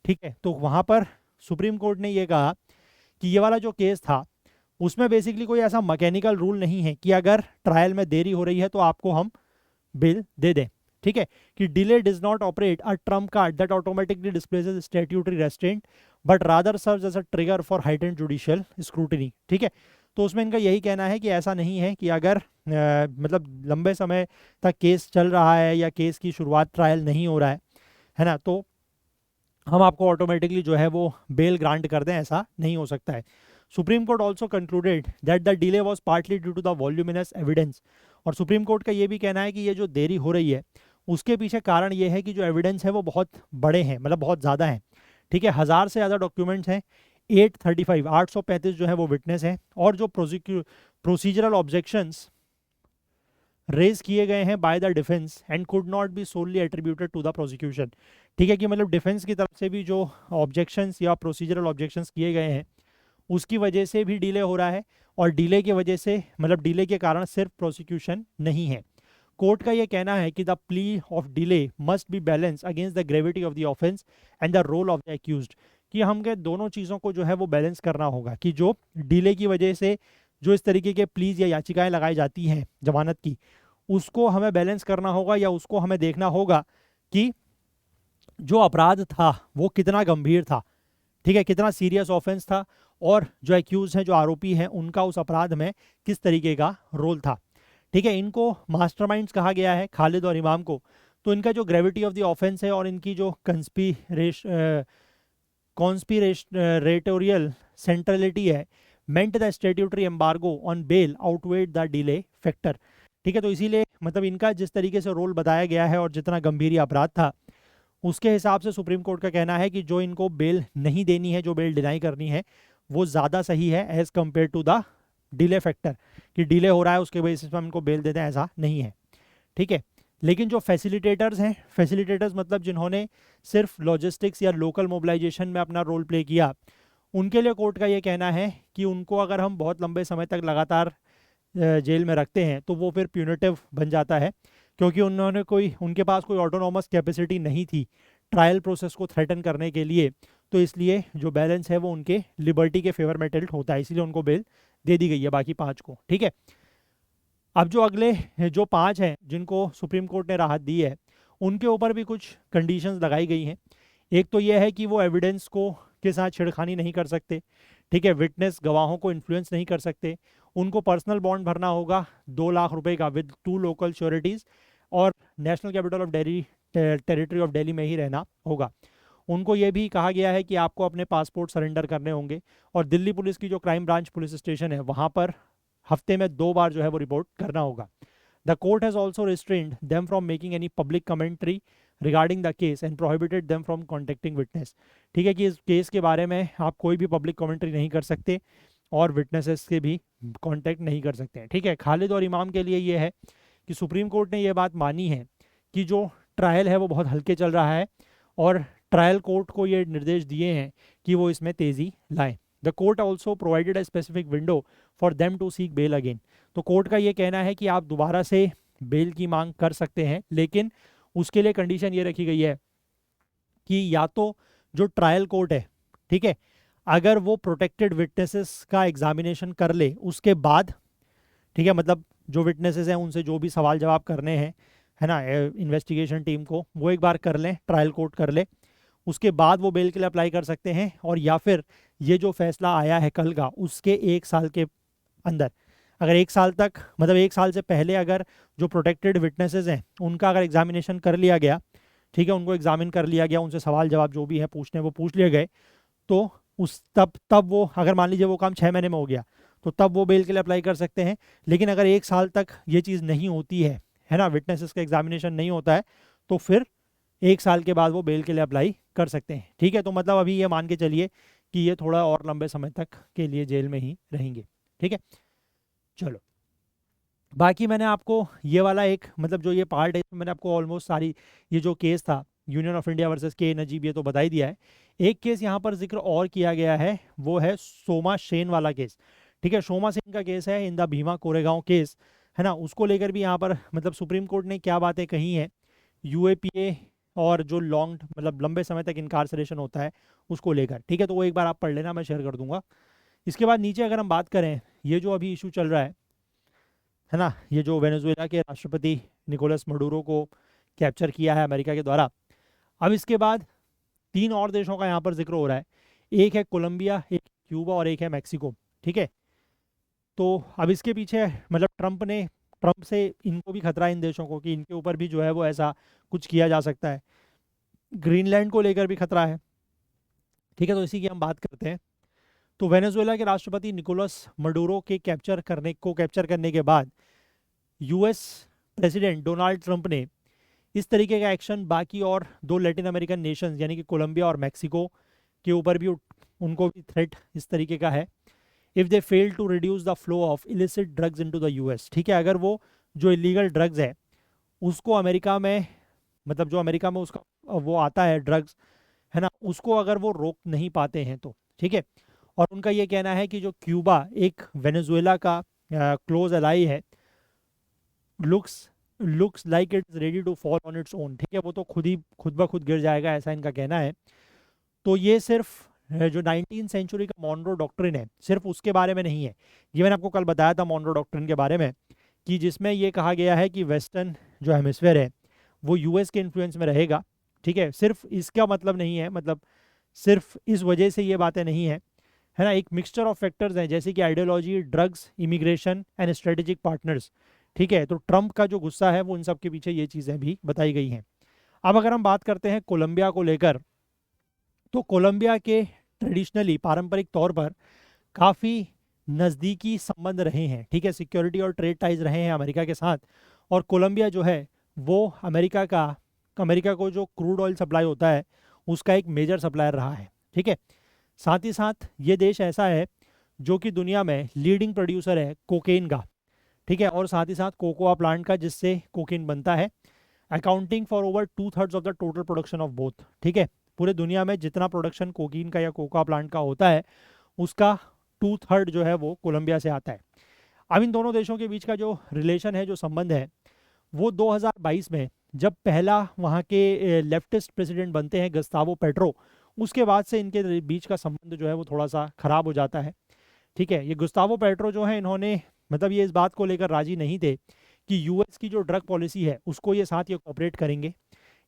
ठीक है, तो वहाँ पर सुप्रीम कोर्ट ने ये कहा कि ये वाला जो केस था उसमें बेसिकली कोई ऐसा मैकेनिकल रूल नहीं है कि अगर ट्रायल में देरी हो रही है तो आपको हम बेल दे दें। ठीक है, कि delay does not operate a trump card that automatically displaces statutory restraint but rather serves as a trigger for heightened judicial scrutiny. ठीक है, तो उसमें इनका यही कहना है कि ऐसा नहीं है कि अगर मतलब लंबे समय तक केस चल रहा है या केस की शुरुआत ट्रायल नहीं हो रहा है ना, तो हम आपको ऑटोमेटिकली जो है वो बेल ग्रांट कर दें, ऐसा नहीं हो सकता है। Supreme Court also concluded that the delay was partly due to the voluminous evidence, और सुप्रीम कोर्ट का ये भी कहना है कि ये जो देरी हो रही है उसके पीछे कारण ये है कि जो एविडेंस है वो बहुत बड़े हैं, मतलब बहुत ज़्यादा हैं। ठीक है, 1000 से ज़्यादा डॉक्यूमेंट्स हैं, 835 जो है वो विटनेस हैं, और जो प्रोसीजरल ऑब्जेक्शंस रेज किए गए हैं by the defence and could not be solely attributed to the prosecution. ठीक है, कि मतलब डिफेंस की तरफ से भी जो ऑब्जेक्शंस या प्रोसीजरल ऑब्जेक्शंस किए गए हैं उसकी वजह से भी डिले हो रहा है, और डिले की वजह से, मतलब डिले के कारण सिर्फ प्रोसिक्यूशन नहीं है। कोर्ट का यह कहना है कि the plea of delay must be balance against the gravity of the offence and the role of the accused, कि हम के दोनों चीज़ों को जो है वो बैलेंस करना होगा कि जो डिले की वजह से जो इस तरीके के प्लीज या याचिकाएं लगाई जाती हैं जमानत की, उसको हमें बैलेंस करना होगा, या उसको हमें देखना होगा कि जो अपराध था वो कितना गंभीर था। ठीक है, कितना सीरियस ऑफेंस था, और जो एक्यूज हैं, जो आरोपी हैं, उनका उस अपराध में किस तरीके का रोल था। ठीक है, इनको मास्टरमाइंड्स कहा गया है, खालिद और इमाम को। तो इनका जो ग्रेविटी ऑफ द ऑफेंस है और इनकी जो कॉन्स्पिरेटोरियल सेंट्रलिटी है, meant the statutory embargo on bail outweighed the delay factor. ठीक है, तो इसीलिए मतलब इनका जिस तरीके से रोल बताया गया है और जितना गंभीर ये अपराध था, उसके हिसाब से सुप्रीम कोर्ट का कहना है कि जो इनको बेल नहीं देनी है, जो बेल डिनाई करनी है, वो ज़्यादा सही है as compare to the delay factor, कि डिले हो रहा है उसके बेसिस पर हम इनको बेल देते हैं, ऐसा नहीं है। ठीक है, लेकिन जो फैसिलिटेटर्स हैं, फैसिलिटेटर्स मतलब जिन्होंने सिर्फ लॉजिस्टिक्स या लोकल मोबिलाइजेशन में अपना रोल प्ले किया, उनके लिए कोर्ट का ये कहना है कि उनको अगर हम बहुत लंबे समय तक लगातार जेल में रखते हैं तो वो फिर प्यूनिटिव बन जाता है, क्योंकि उनके पास कोई ऑटोनॉमस कैपेसिटी नहीं थी ट्रायल प्रोसेस को थ्रेटन करने के लिए। तो इसलिए जो बैलेंस है वो उनके लिबर्टी के फेवर में टिल्ट होता है, इसलिए उनको बेल दे दी गई है बाकी 5 को। ठीक है, अब जो अगले जो 5 हैं जिनको सुप्रीम कोर्ट ने राहत दी है, उनके ऊपर भी कुछ कंडीशंस लगाई गई हैं। एक तो यह है कि वो एविडेंस को के साथ छेड़खानी नहीं कर सकते। ठीक है, विटनेस गवाहों को इन्फ्लुएंस नहीं कर सकते। उनको पर्सनल बॉन्ड भरना होगा 2 लाख रुपए का विद 2 लोकल श्योरिटीज़, और national capital of Delhi territory of Delhi में ही रहना होगा। उनको ये भी कहा गया है कि आपको अपने पासपोर्ट सरेंडर करने होंगे, और दिल्ली पुलिस की जो क्राइम ब्रांच पुलिस स्टेशन है वहाँ पर हफ्ते में 2 बार जो है वो रिपोर्ट करना होगा। The court has also restrained them from making any public commentary regarding the case and prohibited them from contacting witness. ठीक है, कि इस केस के बारे में आप कोई भी पब्लिक कमेंट्री नहीं कर सकते और विटनेसेस से भी कांटेक्ट नहीं कर सकते हैं। ठीक है, खालिद और इमाम के लिए ये है कि सुप्रीम कोर्ट ने ये बात मानी है कि जो ट्रायल है वो बहुत हल्के चल रहा है और ट्रायल कोर्ट को ये निर्देश दिए हैं कि वो इसमें तेज़ी लाएं। The court also provided a specific window for them to seek bail again. तो कोर्ट का ये कहना है कि आप दोबारा से बेल की मांग कर सकते हैं, लेकिन उसके लिए कंडीशन ये रखी गई है कि या तो जो ट्रायल कोर्ट है, ठीक है, अगर वो प्रोटेक्टेड विटनेसेस का एग्जामिनेशन कर ले उसके बाद, ठीक है, मतलब जो विटनेसेस हैं उनसे जो भी सवाल जवाब करने हैं, है ना, इन्वेस्टिगेशन टीम को वो एक बार कर लें, ट्रायल कोर्ट कर ले, उसके बाद वो बेल के लिए अप्लाई कर सकते हैं। और या फिर ये जो फैसला आया है कल का, उसके 1 साल के अंदर, अगर 1 साल तक, मतलब 1 साल से पहले अगर जो प्रोटेक्टेड विटनेसेस हैं उनका अगर एग्जामिनेशन कर लिया गया, ठीक है, उनको एग्जामिन कर लिया गया, उनसे सवाल जवाब जो भी है पूछने वो पूछ लिए गए, तो उस तब वो, अगर मान लीजिए वो काम 6 महीने में हो गया, तो तब वो बेल के लिए अप्लाई कर सकते हैं। लेकिन अगर 1 साल तक ये चीज़ नहीं होती है ना, विटनेसेस का एग्जामिनेशन नहीं होता है, तो फिर 1 साल के बाद वो बेल के लिए अप्लाई कर सकते हैं। ठीक है, तो मतलब अभी ये मान के चलिए कि ये थोड़ा और लंबे समय तक के लिए जेल में ही रहेंगे। ठीक है, चलो, बाकी मैंने आपको ये वाला एक, मतलब जो ये पार्ट है इसमें मैंने आपको ऑलमोस्ट सारी, ये जो केस था यूनियन ऑफ इंडिया वर्सेस के नजीब, ये तो बता ही दिया है। एक केस यहाँ पर जिक्र और किया गया है, वो है सोमा सेन वाला केस। ठीक है, सोमा सेन का केस है in the Bhima Koregaon case, है ना, उसको लेकर भी यहाँ पर मतलब सुप्रीम कोर्ट ने क्या बातें कही हैं, यूएपीए और जो लॉन्ग, मतलब लंबे समय तक इनकार्सरेशन होता है उसको लेकर। ठीक है, तो वो एक बार आप पढ़ लेना, मैं शेयर कर दूंगा। इसके बाद नीचे अगर हम बात करें, ये जो अभी इशू चल रहा है ना, ये जो वेनेजुएला के राष्ट्रपति निकोलस मडूरो को कैप्चर किया है अमेरिका के द्वारा, अब इसके बाद 3 और देशों का यहाँ पर जिक्र हो रहा है। एक है कोलंबिया, एक क्यूबा और एक है मैक्सिको। ठीक है, तो अब इसके पीछे मतलब ट्रंप से इनको भी खतरा है, इन देशों को, कि इनके ऊपर भी जो है वो ऐसा कुछ किया जा सकता है। ग्रीनलैंड को लेकर भी खतरा है। ठीक है, तो इसी की हम बात करते हैं। तो वेनेजुएला के राष्ट्रपति निकोलस मडूरो के कैप्चर करने के बाद यूएस प्रेसिडेंट डोनाल्ड ट्रंप ने इस तरीके का एक्शन बाकी और 2 लैटिन अमेरिकन नेशंस यानी कि कोलंबिया और मैक्सिको के ऊपर भी उनको भी थ्रेट इस तरीके का है, if they fail to reduce the flow of illicit drugs into the US. ठीक है, अगर वो जो इलीगल ड्रग्स है उसको अमेरिका में, मतलब जो अमेरिका में उसका वो आता है ड्रग्स, है ना, उसको अगर वो रोक नहीं पाते हैं तो। ठीक है, और उनका ये कहना है कि जो क्यूबा एक वेनेजुएला का क्लोज अलाई है, looks like it's ready to fall on its own. ठीक है, वो तो खुद ब खुद गिर जाएगा, ऐसा इनका कहना है। तो ये सिर्फ जो 19वीं सेंचुरी का मॉनरो डॉक्ट्रिन है, सिर्फ उसके बारे में नहीं है। ये मैंने आपको कल बताया था मॉनरो डॉक्ट्रिन के बारे में, कि जिसमें ये कहा गया है कि वेस्टर्न जो हेमिस्फेयर है वो यूएस के इन्फ्लुएंस में रहेगा। ठीक है, सिर्फ इसका मतलब नहीं है, मतलब सिर्फ इस वजह से ये बातें नहीं है ना, एक मिक्सचर ऑफ फैक्टर्स हैं, जैसे कि ideology, drugs, immigration and strategic partners. ठीक है, तो ट्रंप का जो गुस्सा है वो इन सब के पीछे ये चीज़ें भी बताई गई हैं। अब अगर हम बात करते हैं कोलंबिया को लेकर, तो कोलंबिया के ट्रेडिशनली, पारंपरिक तौर पर काफ़ी नज़दीकी संबंध रहे हैं। ठीक है, सिक्योरिटी और ट्रेड टाइज रहे हैं अमेरिका के साथ। और कोलंबिया जो है वो अमेरिका को जो क्रूड ऑयल सप्लाई होता है उसका एक मेजर सप्लायर रहा है। ठीक है, साथ ही साथ ये देश ऐसा है जो कि दुनिया में लीडिंग प्रोड्यूसर है कोकेन का। ठीक है, और साथ ही साथ कोकोआ प्लांट का, जिससे कोकेन बनता है, accounting for over 2/3 of the total production of both. ठीक है, पूरे दुनिया में जितना प्रोडक्शन कोकीन का या कोकोआ प्लांट का होता है उसका 2/3 जो है वो कोलंबिया से आता है। अब इन दोनों देशों के बीच का जो रिलेशन है, जो संबंध है, वो 2022 में जब पहला वहाँ के लेफ्टिस्ट प्रेसिडेंट बनते हैं गस्तावो पेट्रो, उसके बाद से इनके बीच का संबंध जो है वो थोड़ा सा खराब हो जाता है। ठीक है, ये गुस्तावो पेट्रो जो है, इन्होंने मतलब ये इस बात को लेकर राजी नहीं थे कि यूएस की जो ड्रग पॉलिसी है उसको ये साथ ये कोऑपरेट करेंगे।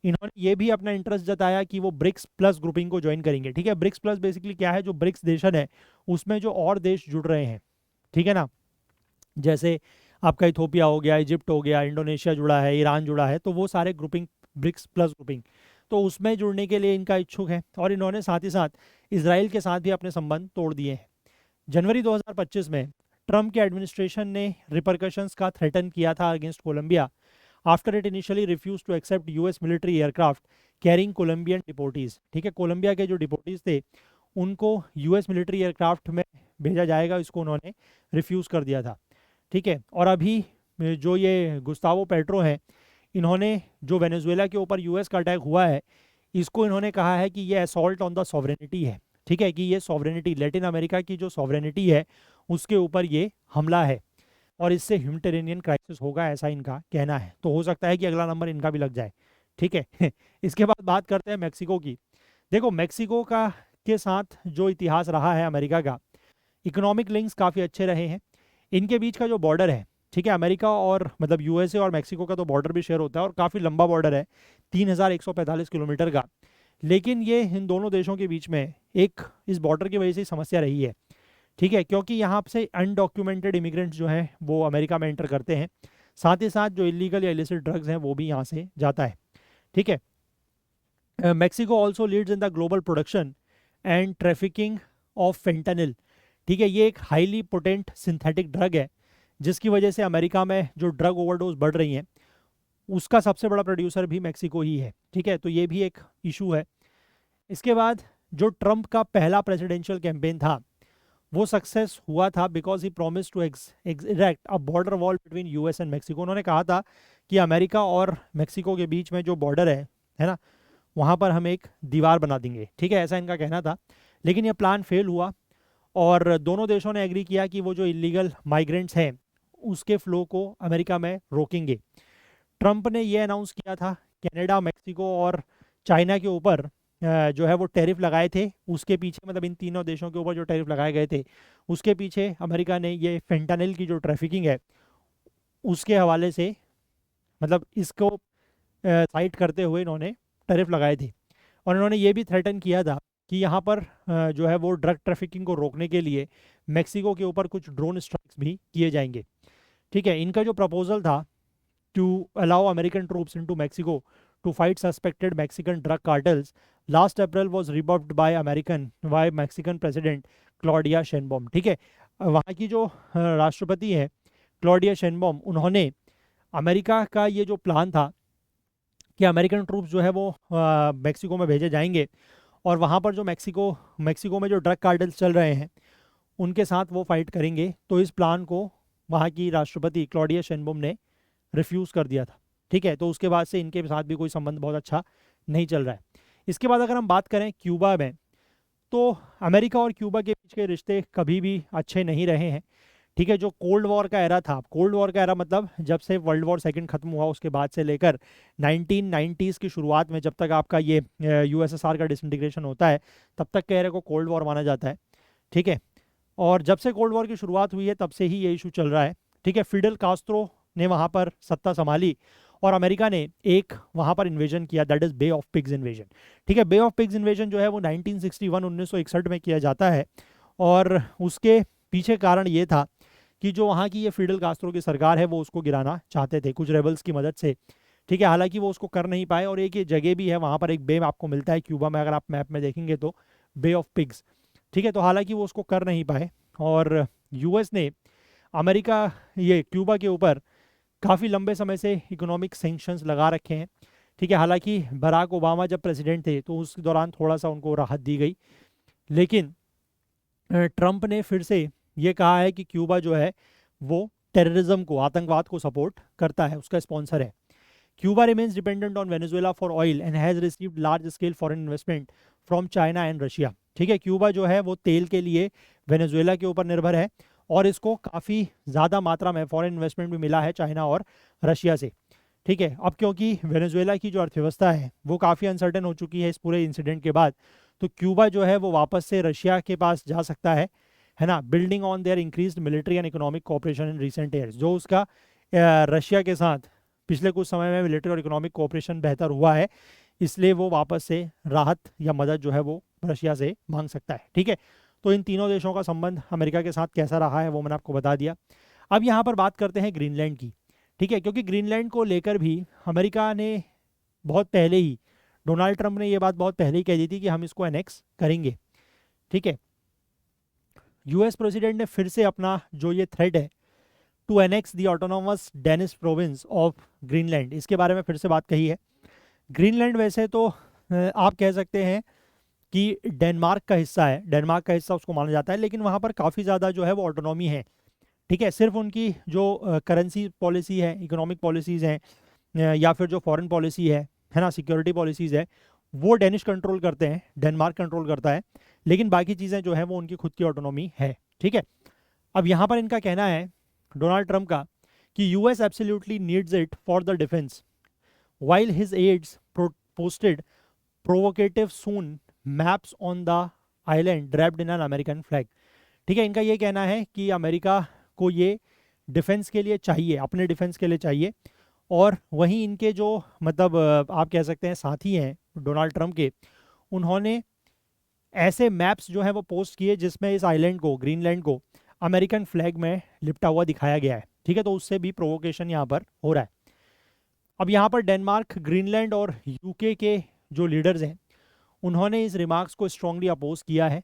इन्होंने ये भी अपना इंटरेस्ट जताया कि वो ब्रिक्स प्लस ग्रुपिंग को ज्वाइन करेंगे। ठीक है, ब्रिक्स प्लस बेसिकली क्या है, जो ब्रिक्स देशन है उसमें जो और देश जुड़ रहे हैं, ठीक है ना, जैसे आपका इथोपिया हो गया, इजिप्ट हो गया, इंडोनेशिया जुड़ा है, ईरान जुड़ा है, तो वो सारे ग्रुपिंग, ब्रिक्स प्लस ग्रुपिंग, तो उसमें जुड़ने के लिए इनका इच्छुक है। और इन्होंने साथ ही साथ इसराइल के साथ भी अपने संबंध तोड़ दिए हैं। जनवरी 2025 में ट्रंप के एडमिनिस्ट्रेशन ने रिपरकशंस का थ्रेटन किया था against Colombia, after it initially refuse to accept US military aircraft carrying Colombian deportees. ठीक है, कोलंबिया के जो डिपोटीज थे उनको यूएस मिलिट्री एयरक्राफ्ट में भेजा जाएगा, इसको उन्होंने रिफ्यूज़ कर दिया था। ठीक है, और अभी जो ये गुस्तावो पेट्रो हैं, इन्होंने जो वेनेजुएला के ऊपर यूएस का अटैक हुआ है, इसको इन्होंने कहा है कि ये असॉल्ट ऑन द सॉवरेनिटी है। ठीक है, कि ये सॉवरेनिटी, लैटिन अमेरिका की जो सॉवरेनिटी है उसके ऊपर ये हमला है और इससे ह्यूमैनिटेरियन क्राइसिस होगा, ऐसा इनका कहना है। तो हो सकता है कि अगला नंबर इनका भी लग जाए। ठीक है इसके बाद बात करते हैं मैक्सिको की। देखो, मैक्सिको का के साथ जो इतिहास रहा है अमेरिका का, इकोनॉमिक लिंक्स काफ़ी अच्छे रहे हैं। इनके बीच का जो बॉर्डर है, ठीक है, अमेरिका और मतलब यूएसए और मैक्सिको का तो बॉर्डर भी शेयर होता है और काफ़ी लंबा बॉर्डर है, 3145 किलोमीटर का। लेकिन ये इन दोनों देशों के बीच में एक इस बॉर्डर की वजह से समस्या रही है। ठीक है, क्योंकि यहाँ से अनडॉक्यूमेंटेड इमिग्रेंट्स जो हैं वो अमेरिका में एंटर करते हैं, साथ ही साथ जो इलीगल या इलिसिट ड्रग्स हैं वो भी यहाँ से जाता है। ठीक है, Mexico also leads in the global production and trafficking of fentanyl. ठीक है, ये एक हाईली पोटेंट सिंथेटिक ड्रग है जिसकी वजह से अमेरिका में जो ड्रग ओवरडोज बढ़ रही हैं उसका सबसे बड़ा प्रोड्यूसर भी मैक्सिको ही है। ठीक है, तो ये भी एक इशू है। इसके बाद जो ट्रंप का पहला प्रेसिडेंशियल कैंपेन था वो सक्सेस हुआ था because he promise to erect a border wall between US and Mexico. उन्होंने कहा था कि अमेरिका और मैक्सिको के बीच में जो बॉर्डर है ना, वहाँ पर हम एक दीवार बना देंगे। ठीक है, ऐसा इनका कहना था, लेकिन ये प्लान फेल हुआ और दोनों देशों ने एग्री किया कि वो जो इलीगल माइग्रेंट्स हैं उसके फ्लो को अमेरिका में रोकेंगे। ट्रंप ने ये अनाउंस किया था कनाडा, मैक्सिको और चाइना के ऊपर जो है वो टैरिफ लगाए थे। उसके पीछे मतलब इन तीनों देशों के ऊपर जो टैरिफ लगाए गए थे उसके पीछे अमेरिका ने ये फेंटानिल की जो ट्रैफिकिंग है उसके हवाले से मतलब इसको साइट करते हुए इन्होंने टैरिफ लगाए थे। और इन्होंने ये भी थ्रेटन किया था कि यहाँ पर जो है वो ड्रग ट्रैफिकिंग को रोकने के लिए मैक्सिको के ऊपर कुछ ड्रोन स्ट्राइक्स भी किए जाएंगे। ठीक है, इनका जो प्रपोजल था to allow American troops into Mexico to fight suspected Mexican drug cartels last April was rebuffed by Mexican president Claudia Sheinbaum. ठीक है, वहाँ की जो राष्ट्रपति है क्लॉडिया शेनबॉम, उन्होंने अमेरिका का ये जो प्लान था कि अमेरिकन ट्रूप्स जो है वो मैक्सिको में भेजे जाएंगे और वहाँ पर जो मैक्सिको में जो ड्रग कार्टल्स चल रहे हैं उनके साथ वो फाइट करेंगे, तो इस प्लान को वहाँ की राष्ट्रपति क्लॉडिया शेनबॉम ने रिफ्यूज़ कर दिया था। ठीक है, तो उसके बाद से इनके साथ भी कोई संबंध बहुत अच्छा नहीं चल रहा है। इसके बाद अगर हम बात करें क्यूबा में, तो अमेरिका और क्यूबा के बीच के रिश्ते कभी भी अच्छे नहीं रहे हैं। ठीक है, जो कोल्ड वॉर का एरा था, कोल्ड वॉर का एरा मतलब जब से वर्ल्ड वॉर सेकंड खत्म हुआ उसके बाद से लेकर 1990s की शुरुआत में जब तक आपका ये यूएसएसआर का डिसइंटीग्रेशन होता है तब तक के एरे को कोल्ड वॉर माना जाता है। ठीक है, और जब से कोल्ड वॉर की शुरुआत हुई है तब से ही ये इशू चल रहा है। ठीक है, फिडेल कास्त्रो ने वहाँ पर सत्ता संभाली और अमेरिका ने एक वहाँ पर इन्वेजन किया, that is Bay of Pigs invasion. ठीक है, बे ऑफ पिग्स इन्वेजन जो है वो 1961 में किया जाता है और उसके पीछे कारण ये था कि जो वहाँ की ये फिडेल कास्त्रो की सरकार है वो उसको गिराना चाहते थे कुछ रेबल्स की मदद से। ठीक है, हालांकि वो उसको कर नहीं पाए और एक ये जगह भी है वहाँ पर, एक बे आपको मिलता है क्यूबा में, अगर आप मैप में देखेंगे तो बे ऑफ पिग्स। ठीक है, तो हालांकि वो उसको कर नहीं पाए और यूएस ने अमेरिका ये क्यूबा के ऊपर काफ़ी लंबे समय से इकोनॉमिक सैंक्शंस लगा रखे हैं। ठीक है, हालांकि बराक ओबामा जब प्रेसिडेंट थे तो उस दौरान थोड़ा सा उनको राहत दी गई, लेकिन ट्रंप ने फिर से ये कहा है कि क्यूबा जो है वो टेररिज्म को, आतंकवाद को सपोर्ट करता है, उसका स्पॉन्सर है। Cuba remains dependent on Venezuela for oil and has received large scale foreign investment from China and Russia. ठीक है, क्यूबा जो है वो तेल के लिए वेनेजुएला के ऊपर निर्भर है और इसको काफ़ी ज़्यादा मात्रा में फॉरेन इन्वेस्टमेंट भी मिला है चाइना और रशिया से। ठीक है, अब क्योंकि वेनेजुएला की जो अर्थव्यवस्था है वो काफ़ी अनसर्टेन हो चुकी है इस पूरे इंसिडेंट के बाद, तो क्यूबा जो है वो वापस से रशिया के पास जा सकता है ना, building on their increased military and economic cooperation in recent years. जो उसका रशिया के साथ पिछले कुछ समय में मिलिट्री और इकोनॉमिक कोऑपरेशन बेहतर हुआ है, इसलिए वो वापस से राहत या मदद जो है वो रशिया से मांग सकता है। ठीक है, तो इन तीनों देशों का संबंध अमेरिका के साथ कैसा रहा है वो मैंने आपको बता दिया। अब यहाँ पर बात करते हैं ग्रीनलैंड की। ठीक है, क्योंकि ग्रीनलैंड को लेकर भी अमेरिका ने बहुत पहले ही, डोनाल्ड ट्रंप ने ये बात बहुत पहले ही कह दी थी कि हम इसको एनेक्स करेंगे। ठीक है, यूएस प्रेसिडेंट ने फिर से अपना जो ये थ्रेट है to annex the autonomous Danish province of Greenland, इसके बारे में फिर से बात कही है। ग्रीनलैंड वैसे तो आप कह सकते हैं कि डेनमार्क का हिस्सा है, डेनमार्क का हिस्सा उसको माना जाता है, लेकिन वहाँ पर काफ़ी ज़्यादा जो है वो ऑटोनॉमी है। ठीक है, सिर्फ उनकी जो करेंसी पॉलिसी है, इकोनॉमिक पॉलिसीज़ हैं, या फिर जो फॉरेन पॉलिसी है ना, सिक्योरिटी पॉलिसीज़ है, वो डेनिश कंट्रोल करते हैं, डेनमार्क कंट्रोल करता है, लेकिन बाकी चीज़ें जो है वो उनकी खुद की ऑटोनॉमी है। ठीक है, अब यहाँ पर इनका कहना है डोनाल्ड ट्रंप का कि US absolutely needs it for the defence while his aides posted provocative soon maps on the island wrapped in an American flag। ठीक है, इनका ये कहना है कि अमेरिका को ये डिफेंस के लिए चाहिए, अपने डिफेंस के लिए चाहिए, और वहीं इनके जो मतलब आप कह सकते हैं साथी हैं डोनाल्ड ट्रंप के, उन्होंने ऐसे मैप्स जो है वो पोस्ट किए जिसमें इस आइलैंड को, ग्रीनलैंड को अमेरिकन फ्लैग में लिपटा हुआ दिखाया गया है। ठीक है, तो उससे भी प्रोवोकेशन यहाँ पर हो रहा है। अब यहाँ पर डेनमार्क, ग्रीनलैंड और यूके के जो लीडर्स हैं उन्होंने इस रिमार्क्स को स्ट्रांगली अपोज किया है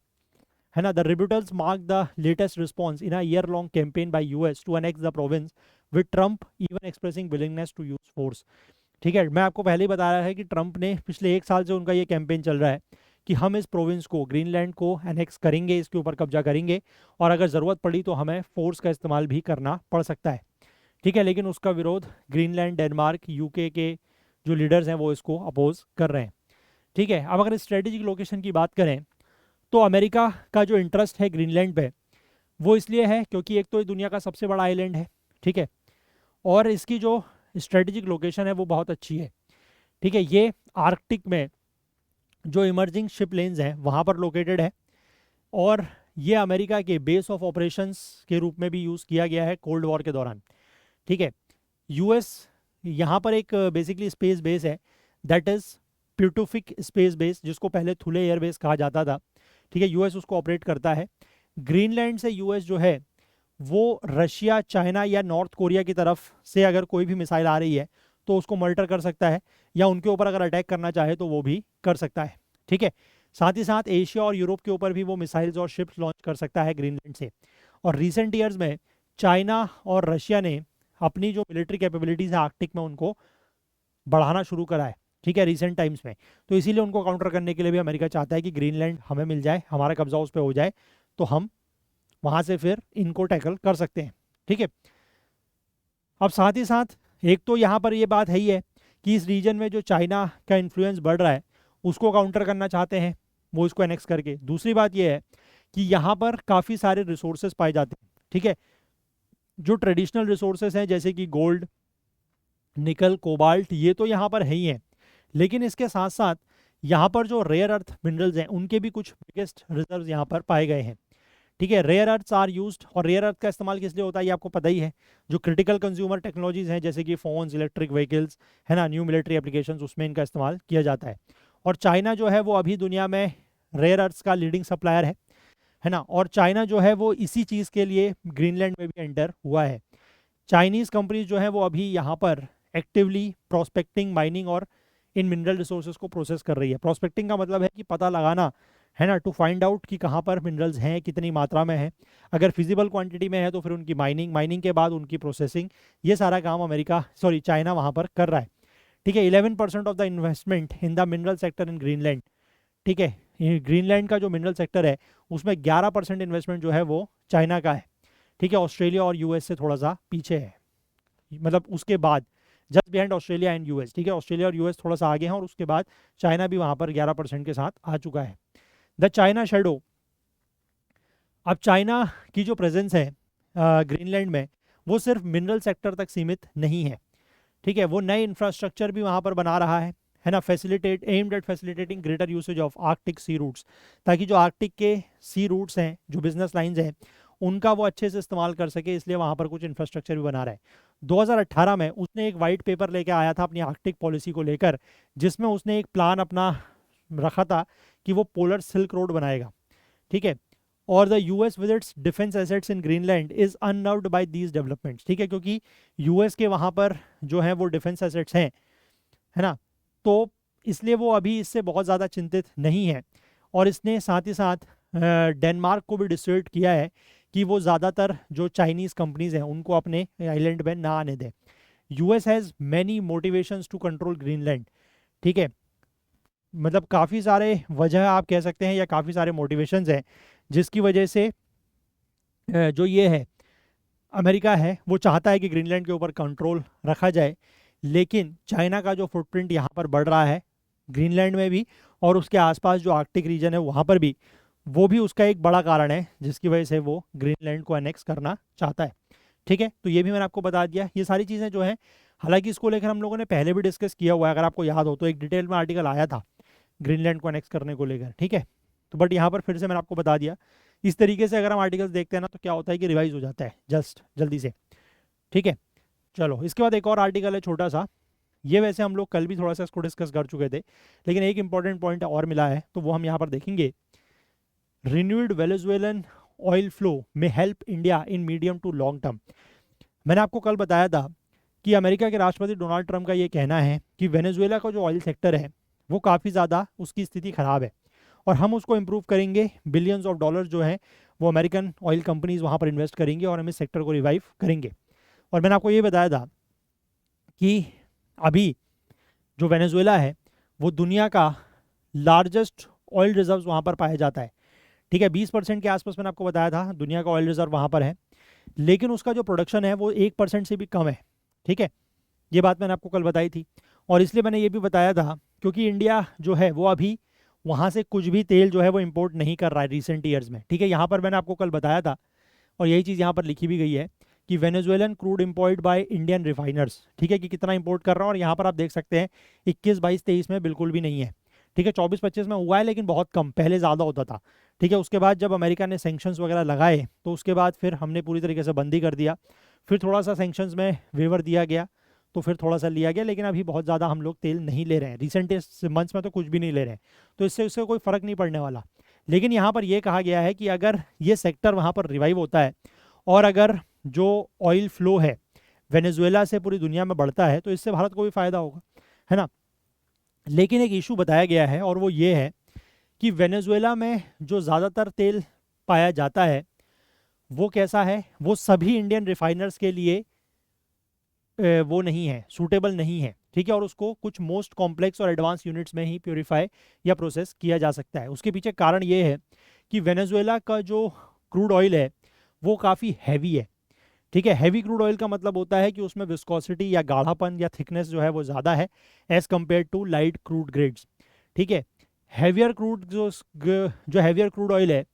ना। The rebuttals mark the latest response in a year long campaign by US to annex the province with Trump even expressing willingness to use force. ठीक है, मैं आपको पहले ही बता रहा है कि ट्रंप ने पिछले 1 साल से उनका ये कैंपेन चल रहा है कि हम इस प्रोविंस को, ग्रीनलैंड को एनेक्स करेंगे, इसके ऊपर कब्जा करेंगे, और अगर ज़रूरत पड़ी तो हमें फोर्स का इस्तेमाल भी करना पड़ सकता है। ठीक है, लेकिन उसका विरोध ग्रीनलैंड, डेनमार्क, यूके के जो लीडर्स हैं वो इसको अपोज कर रहे हैं। ठीक है, अब अगर स्ट्रेटेजिक लोकेशन की बात करें तो अमेरिका का जो इंटरेस्ट है ग्रीनलैंड पे वो इसलिए है क्योंकि एक तो ये दुनिया का सबसे बड़ा आइलैंड है। ठीक है, और इसकी जो स्ट्रेटेजिक लोकेशन है वो बहुत अच्छी है। ठीक है, ये आर्कटिक में जो इमर्जिंग शिप लेन्स हैं वहाँ पर लोकेटेड है, और ये अमेरिका के बेस ऑफ ऑपरेशंस के रूप में भी यूज़ किया गया है कोल्ड वॉर के दौरान। ठीक है, यूएस यहाँ पर एक बेसिकली स्पेस बेस है, दैट इज़ प्यूटोफिक स्पेस बेस, जिसको पहले थुले एयर बेस कहा जाता था। ठीक है, यूएस उसको ऑपरेट करता है। ग्रीनलैंड से यूएस जो है वो रशिया, चाइना या नॉर्थ कोरिया की तरफ से अगर कोई भी मिसाइल आ रही है तो उसको मॉनिटर कर सकता है, या उनके ऊपर अगर अटैक करना चाहे तो वो भी कर सकता है। ठीक है, साथ ही साथ एशिया और यूरोप के ऊपर भी वो मिसाइल्स और शिप्स लॉन्च कर सकता है ग्रीनलैंड से। और रिसेंट ईयर्स में चाइना और रशिया ने अपनी जो मिलिट्री कैपेबिलिटीज़ है आर्कटिक में उनको बढ़ाना शुरू करा है। ठीक है, रिसेंट टाइम्स में, तो इसीलिए उनको काउंटर करने के लिए भी अमेरिका चाहता है कि ग्रीनलैंड हमें मिल जाए, हमारा कब्जा उस पर हो जाए, तो हम वहाँ से फिर इनको टैकल कर सकते हैं। ठीक है, अब साथ ही साथ एक तो यहाँ पर ये बात है ही है कि इस रीजन में जो चाइना का इन्फ्लुएंस बढ़ रहा है उसको काउंटर करना चाहते हैं वो इसको एनेक्स करके। दूसरी बात ये है कि यहाँ पर काफ़ी सारे रिसोर्सेज पाए जाते हैं। ठीक है, जो ट्रेडिशनल रिसोर्सेज हैं जैसे कि गोल्ड, निकल, कोबाल्ट, ये तो यहाँ पर है ही हैं, लेकिन इसके साथ साथ यहाँ पर जो रेयर अर्थ मिनरल्स हैं उनके भी कुछ बिगेस्ट रिजर्व्स यहाँ पर पाए गए हैं। ठीक है, रेयर अर्थ्स आर यूज्ड, और रेयर अर्थ का इस्तेमाल किस लिए होता है ये आपको पता ही है, जो क्रिटिकल कंज्यूमर टेक्नोलॉजीज हैं जैसे कि फोन्स, इलेक्ट्रिक व्हीकल्स, है ना, न्यू मिलिट्री एप्लीकेशंस, उसमें इनका इस्तेमाल किया जाता है। और चाइना जो है वो अभी दुनिया में रेयर अर्थ्स का लीडिंग सप्लायर है ना, और चाइना जो है वो इसी चीज़ के लिए ग्रीनलैंड में भी एंटर हुआ है। चाइनीज़ कंपनीज जो है वो अभी यहाँ पर एक्टिवली प्रोस्पेक्टिंग, माइनिंग और इन मिनरल रिसोर्सेज को प्रोसेस कर रही है। प्रोस्पेक्टिंग का मतलब है कि पता लगाना, है ना, टू फाइंड आउट कि कहाँ पर मिनरल्स हैं, कितनी मात्रा में है, अगर फिजिबल क्वांटिटी में है तो फिर उनकी माइनिंग, माइनिंग के बाद उनकी प्रोसेसिंग, ये सारा काम चाइना वहाँ पर कर रहा है। ठीक है, 11% of the investment in the mineral sector in Greenland. ठीक है, ये ग्रीनलैंड का जो मिनरल सेक्टर है उसमें 11% इन्वेस्टमेंट जो है वो चाइना का है। ठीक है, ऑस्ट्रेलिया और यूएस से थोड़ा सा पीछे है, मतलब उसके बाद, just behind Australia and US. ठीक है, ऑस्ट्रेलिया और यूएस थोड़ा सा आगे हैं, और उसके बाद चाइना भी वहाँ पर 11% के साथ आ चुका है। द चाइना शेडो, अब चाइना की जो प्रेजेंस है ग्रीनलैंड में वो सिर्फ मिनरल सेक्टर तक सीमित नहीं है। ठीक है, वो नए इंफ्रास्ट्रक्चर भी वहाँ पर बना रहा है ना, aimed at facilitating greater usage of Arctic sea routes, ताकि जो आर्कटिक के सी रूट्स हैं, जो बिजनेस लाइंस हैं, उनका वो अच्छे से इस्तेमाल कर सके, इसलिए वहाँ पर कुछ इंफ्रास्ट्रक्चर भी बना रहा है। 2018 में उसने एक वाइट पेपर लेके आया था अपनी आर्कटिक पॉलिसी को लेकर, जिसमें उसने एक प्लान अपना रखा था कि वो पोलर सिल्क रोड बनाएगा। ठीक है, और the US visits defence assets in Greenland is unnerved by these developments. ठीक है, क्योंकि यूएस के वहाँ पर जो है वो डिफेंस एसेट्स हैं, है ना, तो इसलिए वो अभी इससे बहुत ज़्यादा चिंतित नहीं है। और इसने साथ ही साथ डेनमार्क को भी डिस्यूड किया है कि वो ज़्यादातर जो चाइनीज़ कंपनीज़ हैं उनको अपने आइलैंड में ना आने दें। US has many motivations to control Greenland, ठीक है, मतलब काफ़ी सारे वजह आप कह सकते हैं या काफ़ी सारे मोटिवेशंस हैं जिसकी वजह से जो ये है अमेरिका है वो चाहता है कि ग्रीनलैंड के ऊपर कंट्रोल रखा जाए। लेकिन चाइना का जो फुटप्रिंट यहाँ पर बढ़ रहा है ग्रीनलैंड में भी और उसके आसपास जो आर्कटिक रीजन है वहाँ पर भी, वो भी उसका एक बड़ा कारण है जिसकी वजह से वो ग्रीनलैंड को अनेक्स करना चाहता है। ठीक है, तो ये भी मैंने आपको बता दिया। ये सारी चीज़ें जो हैं, हालांकि इसको लेकर हम लोगों ने पहले भी डिस्कस किया हुआ है, अगर आपको याद हो तो एक डिटेल में आर्टिकल आया था ग्रीनलैंड को अनेक्स करने को लेकर, ठीक है। तो बट यहाँ पर फिर से मैंने आपको बता दिया। इस तरीके से अगर हम आर्टिकल्स देखते हैं ना तो क्या होता है कि रिवाइज हो जाता है जस्ट जल्दी से, ठीक है। चलो, इसके बाद एक और आर्टिकल है छोटा सा, ये वैसे हम लोग कल भी थोड़ा सा इसको डिस्कस कर चुके थे, लेकिन एक इंपॉर्टेंट पॉइंट और मिला है तो वो हम यहाँ पर देखेंगे। रिन्यूड वेनेजुएलन ऑयल फ्लो में help India in medium to long term. मैंने आपको कल बताया था कि अमेरिका के राष्ट्रपति डोनाल्ड ट्रंप का ये कहना है कि वेनेजुएला का जो ऑयल सेक्टर है वो काफ़ी ज़्यादा उसकी स्थिति ख़राब है और हम उसको इम्प्रूव करेंगे। बिलियंस ऑफ डॉलर जो है वो अमेरिकन ऑयल कंपनीज वहाँ पर इन्वेस्ट करेंगे और हम इस सेक्टर को रिवाइव करेंगे। और मैंने आपको ये बताया था कि अभी जो वेनेजुएला है वो दुनिया का लार्जेस्ट ऑयल रिजर्व वहाँ पर पाया जाता है, ठीक है। 20% के आसपास मैंने आपको बताया था दुनिया का ऑयल रिजर्व वहाँ पर है, लेकिन उसका जो प्रोडक्शन है वो 1% से भी कम है, ठीक है। ये बात मैंने आपको कल बताई थी और इसलिए मैंने ये भी बताया था क्योंकि इंडिया जो है वो अभी वहाँ से कुछ भी तेल जो है वो इंपोर्ट नहीं कर रहा है रिसेंट ईयर्स में, ठीक है। यहाँ पर मैंने आपको कल बताया था और यही चीज़ यहाँ पर लिखी भी गई है कि Venezuelan crude import by Indian refiners, ठीक है, कि कितना इंपोर्ट कर रहा है। और यहाँ पर आप देख सकते हैं 21, 22, 23 में बिल्कुल भी नहीं है, ठीक है। 24, 25 में हुआ है लेकिन बहुत कम, पहले ज़्यादा होता था, ठीक है। उसके बाद जब अमेरिका ने सेंक्शंस वगैरह लगाए तो उसके बाद फिर हमने पूरी तरीके से बंदी कर दिया, फिर थोड़ा सा सेंक्शंस में वेवर दिया गया तो फिर थोड़ा सा लिया गया, लेकिन अभी बहुत ज़्यादा हम लोग तेल नहीं ले रहे हैं, रिसेंट मंथ्स में तो कुछ भी नहीं ले रहे हैं, तो इससे कोई फ़र्क नहीं पड़ने वाला। लेकिन यहाँ पर यह कहा गया है कि अगर ये सेक्टर वहाँ पर रिवाइव होता है और अगर जो ऑयल फ्लो है वेनेजुएला से पूरी दुनिया में बढ़ता है तो इससे भारत को भी फ़ायदा होगा, है ना। लेकिन एक इशू बताया गया है और वो ये है कि वेनेजुएला में जो ज़्यादातर तेल पाया जाता है वो कैसा है, वो सभी इंडियन रिफाइनर्स के लिए वो नहीं है, सूटेबल नहीं है, ठीक है। और उसको कुछ मोस्ट कॉम्प्लेक्स और एडवांस यूनिट्स में ही प्योरीफाई या प्रोसेस किया जा सकता है। उसके पीछे कारण ये है कि वेनेजुएला का जो क्रूड ऑयल है वो काफ़ी हैवी है, ठीक है। हैवी क्रूड ऑयल का मतलब होता है कि उसमें विस्कोसिटी या गाढ़ापन या थिकनेस जो है वो ज़्यादा है as compare to light crude grades, ठीक है। हैवियर क्रूड जो हैवियर क्रूड ऑयल है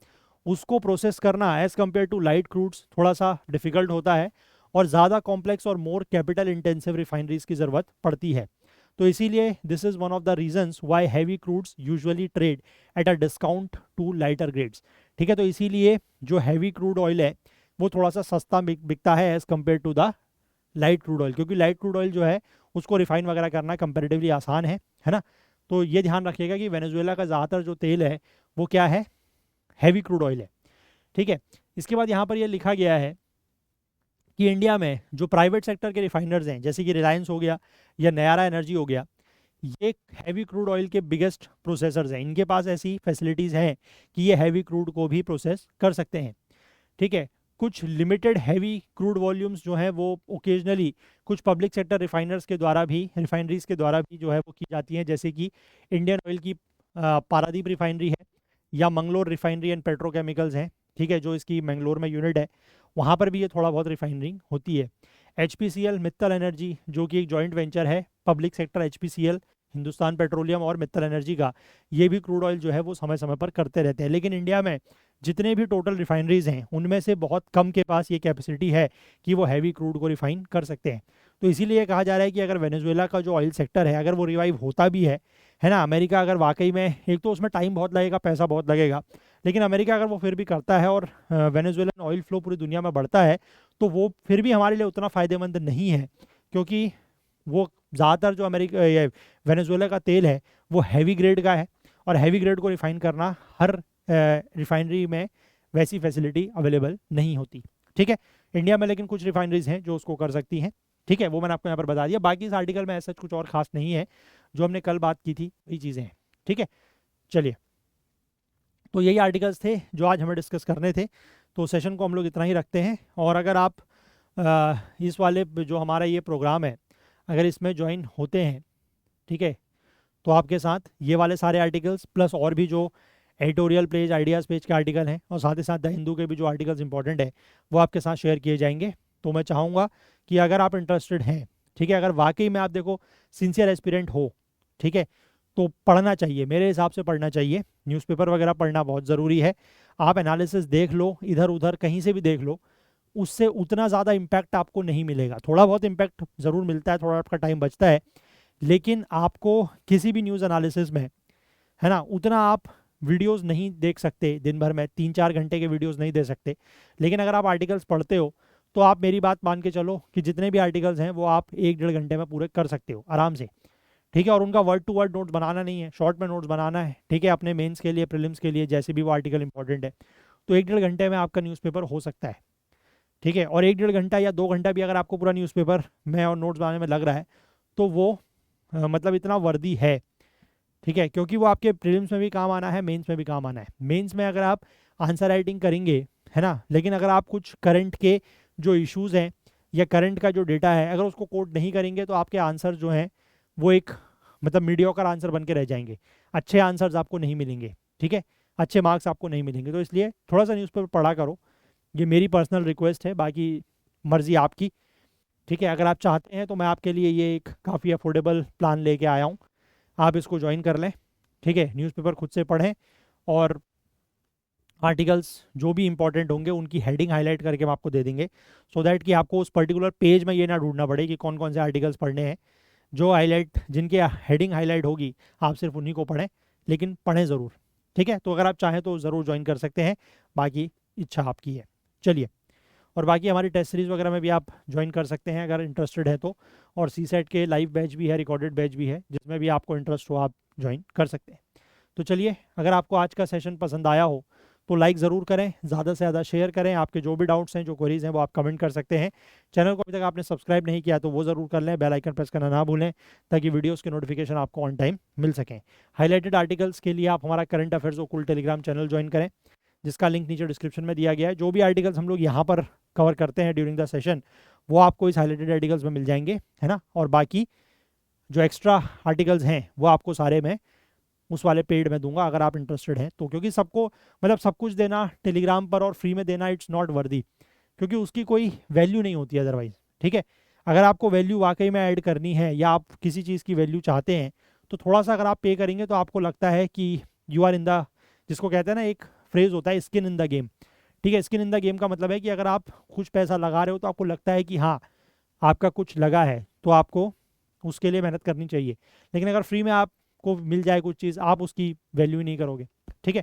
उसको प्रोसेस करना as compare to light crudes थोड़ा सा डिफिकल्ट होता है और ज़्यादा कॉम्प्लेक्स और मोर कैपिटल इंटेंसिव रिफाइनरीज की ज़रूरत पड़ती है। तो इसीलिए this is one of the reasons why heavy crudes usually trade at a discount to lighter grades, ठीक है। तो इसीलिए जो हैवी क्रूड ऑयल है वो थोड़ा सा सस्ता बिकता है as compare to the light crude oil, क्योंकि लाइट क्रूड ऑयल जो है उसको रिफाइन वगैरह करना कंपेरेटिवली आसान है ना। तो ये ध्यान रखिएगा कि वेनेजुएला का ज़्यादातर जो तेल है वो क्या है, हैवी क्रूड ऑयल है, ठीक है। इसके बाद यहाँ पर ये लिखा गया है कि इंडिया में जो प्राइवेट सेक्टर के रिफाइनर्स हैं जैसे कि रिलायंस हो गया या नयारा एनर्जी हो गया, ये हैवी क्रूड ऑयल के बिगेस्ट प्रोसेसर्स हैं। इनके पास ऐसी फैसिलिटीज़ हैं कि ये हैवी क्रूड को भी प्रोसेस कर सकते हैं, ठीक है। कुछ लिमिटेड हैवी क्रूड वॉल्यूम्स जो है वो ओकेजनली कुछ पब्लिक सेक्टर रिफाइनर्स के द्वारा भी, रिफाइनरीज के द्वारा भी जो है वो की जाती हैं, जैसे कि इंडियन ऑयल की पारादीप रिफाइनरी है या मंगलोर रिफाइनरी एंड पेट्रोकेमिकल्स हैं, ठीक है, जो इसकी मंगलोर में यूनिट है वहाँ पर भी ये थोड़ा बहुत रिफाइनरिंग होती है। HPCL मित्तल एनर्जी जो कि एक जॉइंट वेंचर है public sector HPCL Hindustan petroleum और मित्तल एनर्जी का, ये भी क्रूड ऑयल जो है वो समय समय पर करते रहते हैं। लेकिन इंडिया में जितने भी टोटल रिफाइनरीज हैं उनमें से बहुत कम के पास ये कैपेसिटी है कि वो हैवी क्रूड को रिफाइन कर सकते हैं। तो इसीलिए कहा जा रहा है कि अगर वेनेजुएला का जो ऑयल सेक्टर है अगर वो रिवाइव होता भी है ना, अमेरिका अगर वाकई में, एक तो उसमें टाइम बहुत लगेगा, पैसा बहुत लगेगा, लेकिन अमेरिका अगर वो फिर भी करता है और वेनेजुएलन ऑयल फ्लो पूरी दुनिया में बढ़ता है तो वो फिर भी हमारे लिए उतना फ़ायदेमंद नहीं है, क्योंकि वो ज़्यादातर जो अमेरिका वेनेजुएला का तेल है वो हैवी ग्रेड का है और हैवी ग्रेड को रिफाइन करना हर रिफाइनरी में वैसी फैसिलिटी अवेलेबल नहीं होती, ठीक है। इंडिया में लेकिन कुछ रिफाइनरीज हैं जो उसको कर सकती हैं, ठीक है। वो मैंने आपको यहाँ पर बता दिया। बाकी इस आर्टिकल में ऐसा कुछ और खास नहीं है, जो हमने कल बात की थी वही चीज़ें हैं, ठीक है। चलिए, तो यही आर्टिकल्स थे जो आज हमें डिस्कस करने थे। तो सेशन को हम लोग इतना ही रखते हैं। और अगर आप इस वाले जो हमारा ये प्रोग्राम है अगर इसमें ज्वाइन होते हैं, ठीक है, तो आपके साथ ये वाले सारे आर्टिकल्स प्लस और भी जो एडिटोरियल पेज, आइडियाज़ पेज के आर्टिकल हैं और साथ ही साथ द हिंदू के भी जो आर्टिकल्स इंपॉर्टेंट है वो आपके साथ शेयर किए जाएंगे। तो मैं चाहूँगा कि अगर आप इंटरेस्टेड हैं, ठीक है, अगर वाकई में आप देखो सिंसियर एस्पिरेंट हो, ठीक है, तो पढ़ना चाहिए, मेरे हिसाब से पढ़ना चाहिए। न्यूज़पेपर वगैरह पढ़ना बहुत ज़रूरी है। आप एनालिसिस देख लो, इधर उधर कहीं से भी देख लो, उससे उतना ज़्यादा इम्पैक्ट आपको नहीं मिलेगा। थोड़ा बहुत इम्पैक्ट ज़रूर मिलता है, थोड़ा आपका टाइम बचता है, लेकिन आपको किसी भी न्यूज़ एनालिसिस में, है ना, उतना आप वीडियोस नहीं देख सकते दिन भर में, 3-4 घंटे के वीडियोस नहीं दे सकते। लेकिन अगर आप आर्टिकल्स पढ़ते हो तो आप मेरी बात मान के चलो कि जितने भी आर्टिकल्स हैं वो आप 1-1.5 घंटे में पूरे कर सकते हो आराम से, ठीक है। और उनका वर्ड टू वर्ड नोट्स बनाना नहीं है, शॉर्ट में नोट्स बनाना है, ठीक है, अपने मेंस के लिए, प्रीलिम्स के लिए, जैसे भी वो आर्टिकल इंपॉर्टेंट है। तो 1-1.5 घंटे में आपका न्यूज़पेपर हो सकता है, ठीक है। और 1-1.5 घंटा या 2 घंटा भी अगर आपको पूरा न्यूज़पेपर में और नोट्स बनाने में लग रहा है तो वो मतलब इतना वर्दी है, ठीक है, क्योंकि वो आपके प्रीलिम्स में भी काम आना है, मेंस में भी काम आना है। मेंस में अगर आप आंसर राइटिंग करेंगे, है ना, लेकिन अगर आप कुछ करंट के जो इश्यूज हैं या करंट का जो डेटा है अगर उसको कोट नहीं करेंगे तो आपके आंसर जो हैं वो एक मतलब मीडियोकर आंसर बन के रह जाएंगे, अच्छे आंसर्स आपको नहीं मिलेंगे, ठीक है, अच्छे मार्क्स आपको नहीं मिलेंगे। तो इसलिए थोड़ा सा न्यूज़पेपर पढ़ा करो, ये मेरी पर्सनल रिक्वेस्ट है, बाकी मर्ज़ी आपकी, ठीक है। अगर आप चाहते हैं तो मैं आपके लिए ये एक काफ़ी अफोर्डेबल प्लान लेके आया हूँ, आप इसको ज्वाइन कर लें, ठीक है। न्यूज़पेपर खुद से पढ़ें और आर्टिकल्स जो भी इंपॉर्टेंट होंगे उनकी हेडिंग हाईलाइट करके हम आपको दे देंगे, सो दैट कि आपको उस पर्टिकुलर पेज में ये ना ढूंढना पड़े कि कौन कौन से आर्टिकल्स पढ़ने हैं। जो हाईलाइट, जिनके हेडिंग हाईलाइट होगी आप सिर्फ उन्हीं को पढ़ें, लेकिन पढ़ें ज़रूर, ठीक है। तो अगर आप चाहें तो ज़रूर ज्वाइन कर सकते हैं, बाकी इच्छा आपकी है। चलिए, और बाकी हमारी टेस्ट सीरीज़ वगैरह में भी आप ज्वाइन कर सकते हैं अगर इंटरेस्टेड है तो। और सी सेट के लाइव बैच भी है, रिकॉर्डेड बैच भी है, जिसमें भी आपको इंटरेस्ट हो आप ज्वाइन कर सकते हैं। तो चलिए, अगर आपको आज का सेशन पसंद आया हो तो लाइक ज़रूर करें, ज़्यादा से ज़्यादा शेयर करें। आपके जो भी डाउट्स हैं, जो क्वेरीज हैं, वो आप कमेंट कर सकते हैं। चैनल को अभी तक आपने सब्सक्राइब नहीं किया तो वो ज़रूर कर लें, बेल आइकन प्रेस करना ना भूलें, ताकि वीडियोस के नोटिफिकेशन आपको ऑन टाइम मिल सकें। हाईलाइटेड आर्टिकल्स के लिए आप हमारा करंट अफेयर्स ओकुल टेलीग्राम चैनल ज्वाइन करें, जिसका लिंक नीचे डिस्क्रिप्शन में दिया गया है। जो भी आर्टिकल्स हम लोग यहाँ पर कवर करते हैं ड्यूरिंग द सेशन, वो आपको इस हाईलाइटेड आर्टिकल्स में मिल जाएंगे, है ना। और बाकी जो एक्स्ट्रा आर्टिकल्स हैं वो आपको सारे मैं उस वाले पेड में दूंगा अगर आप इंटरेस्टेड हैं तो, क्योंकि सबको मतलब सब कुछ देना टेलीग्राम पर और फ्री में देना इट्स नॉट वर्दी, क्योंकि उसकी कोई वैल्यू नहीं होती अदरवाइज, ठीक है। अगर आपको वैल्यू वाकई में ऐड करनी है या आप किसी चीज़ की वैल्यू चाहते हैं तो थोड़ा सा अगर आप पे करेंगे तो आपको लगता है कि यू आर इन द, जिसको कहते हैं ना, एक फ्रेज होता है स्किन इन द गेम, ठीक है। स्किन इन द गेम का मतलब है कि अगर आप कुछ पैसा लगा रहे हो तो आपको लगता है कि हाँ आपका कुछ लगा है तो आपको उसके लिए मेहनत करनी चाहिए। लेकिन अगर फ्री में आपको मिल जाए कुछ चीज़, आप उसकी वैल्यू ही नहीं करोगे, ठीक है।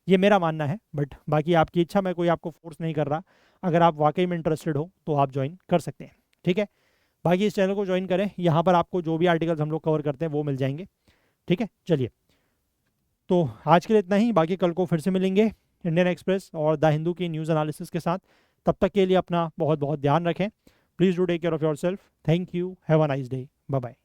ये मेरा मानना है, बट बाकी आपकी इच्छा, मैं कोई आपको फोर्स नहीं कर रहा। अगर आप वाकई में इंटरेस्टेड हो तो आप ज्वाइन कर सकते हैं, ठीक है। बाकी इस चैनल को ज्वाइन करें, यहाँ पर आपको जो भी आर्टिकल्स हम लोग कवर करते हैं वो मिल जाएंगे, ठीक है। चलिए, तो आज के लिए इतना ही, बाकी कल को फिर से मिलेंगे इंडियन एक्सप्रेस और द हिंदू की न्यूज़ एनालिसिस के साथ। तब तक के लिए अपना बहुत बहुत ध्यान रखें। Please do take care of yourself. Thank you, have a nice day, bye bye.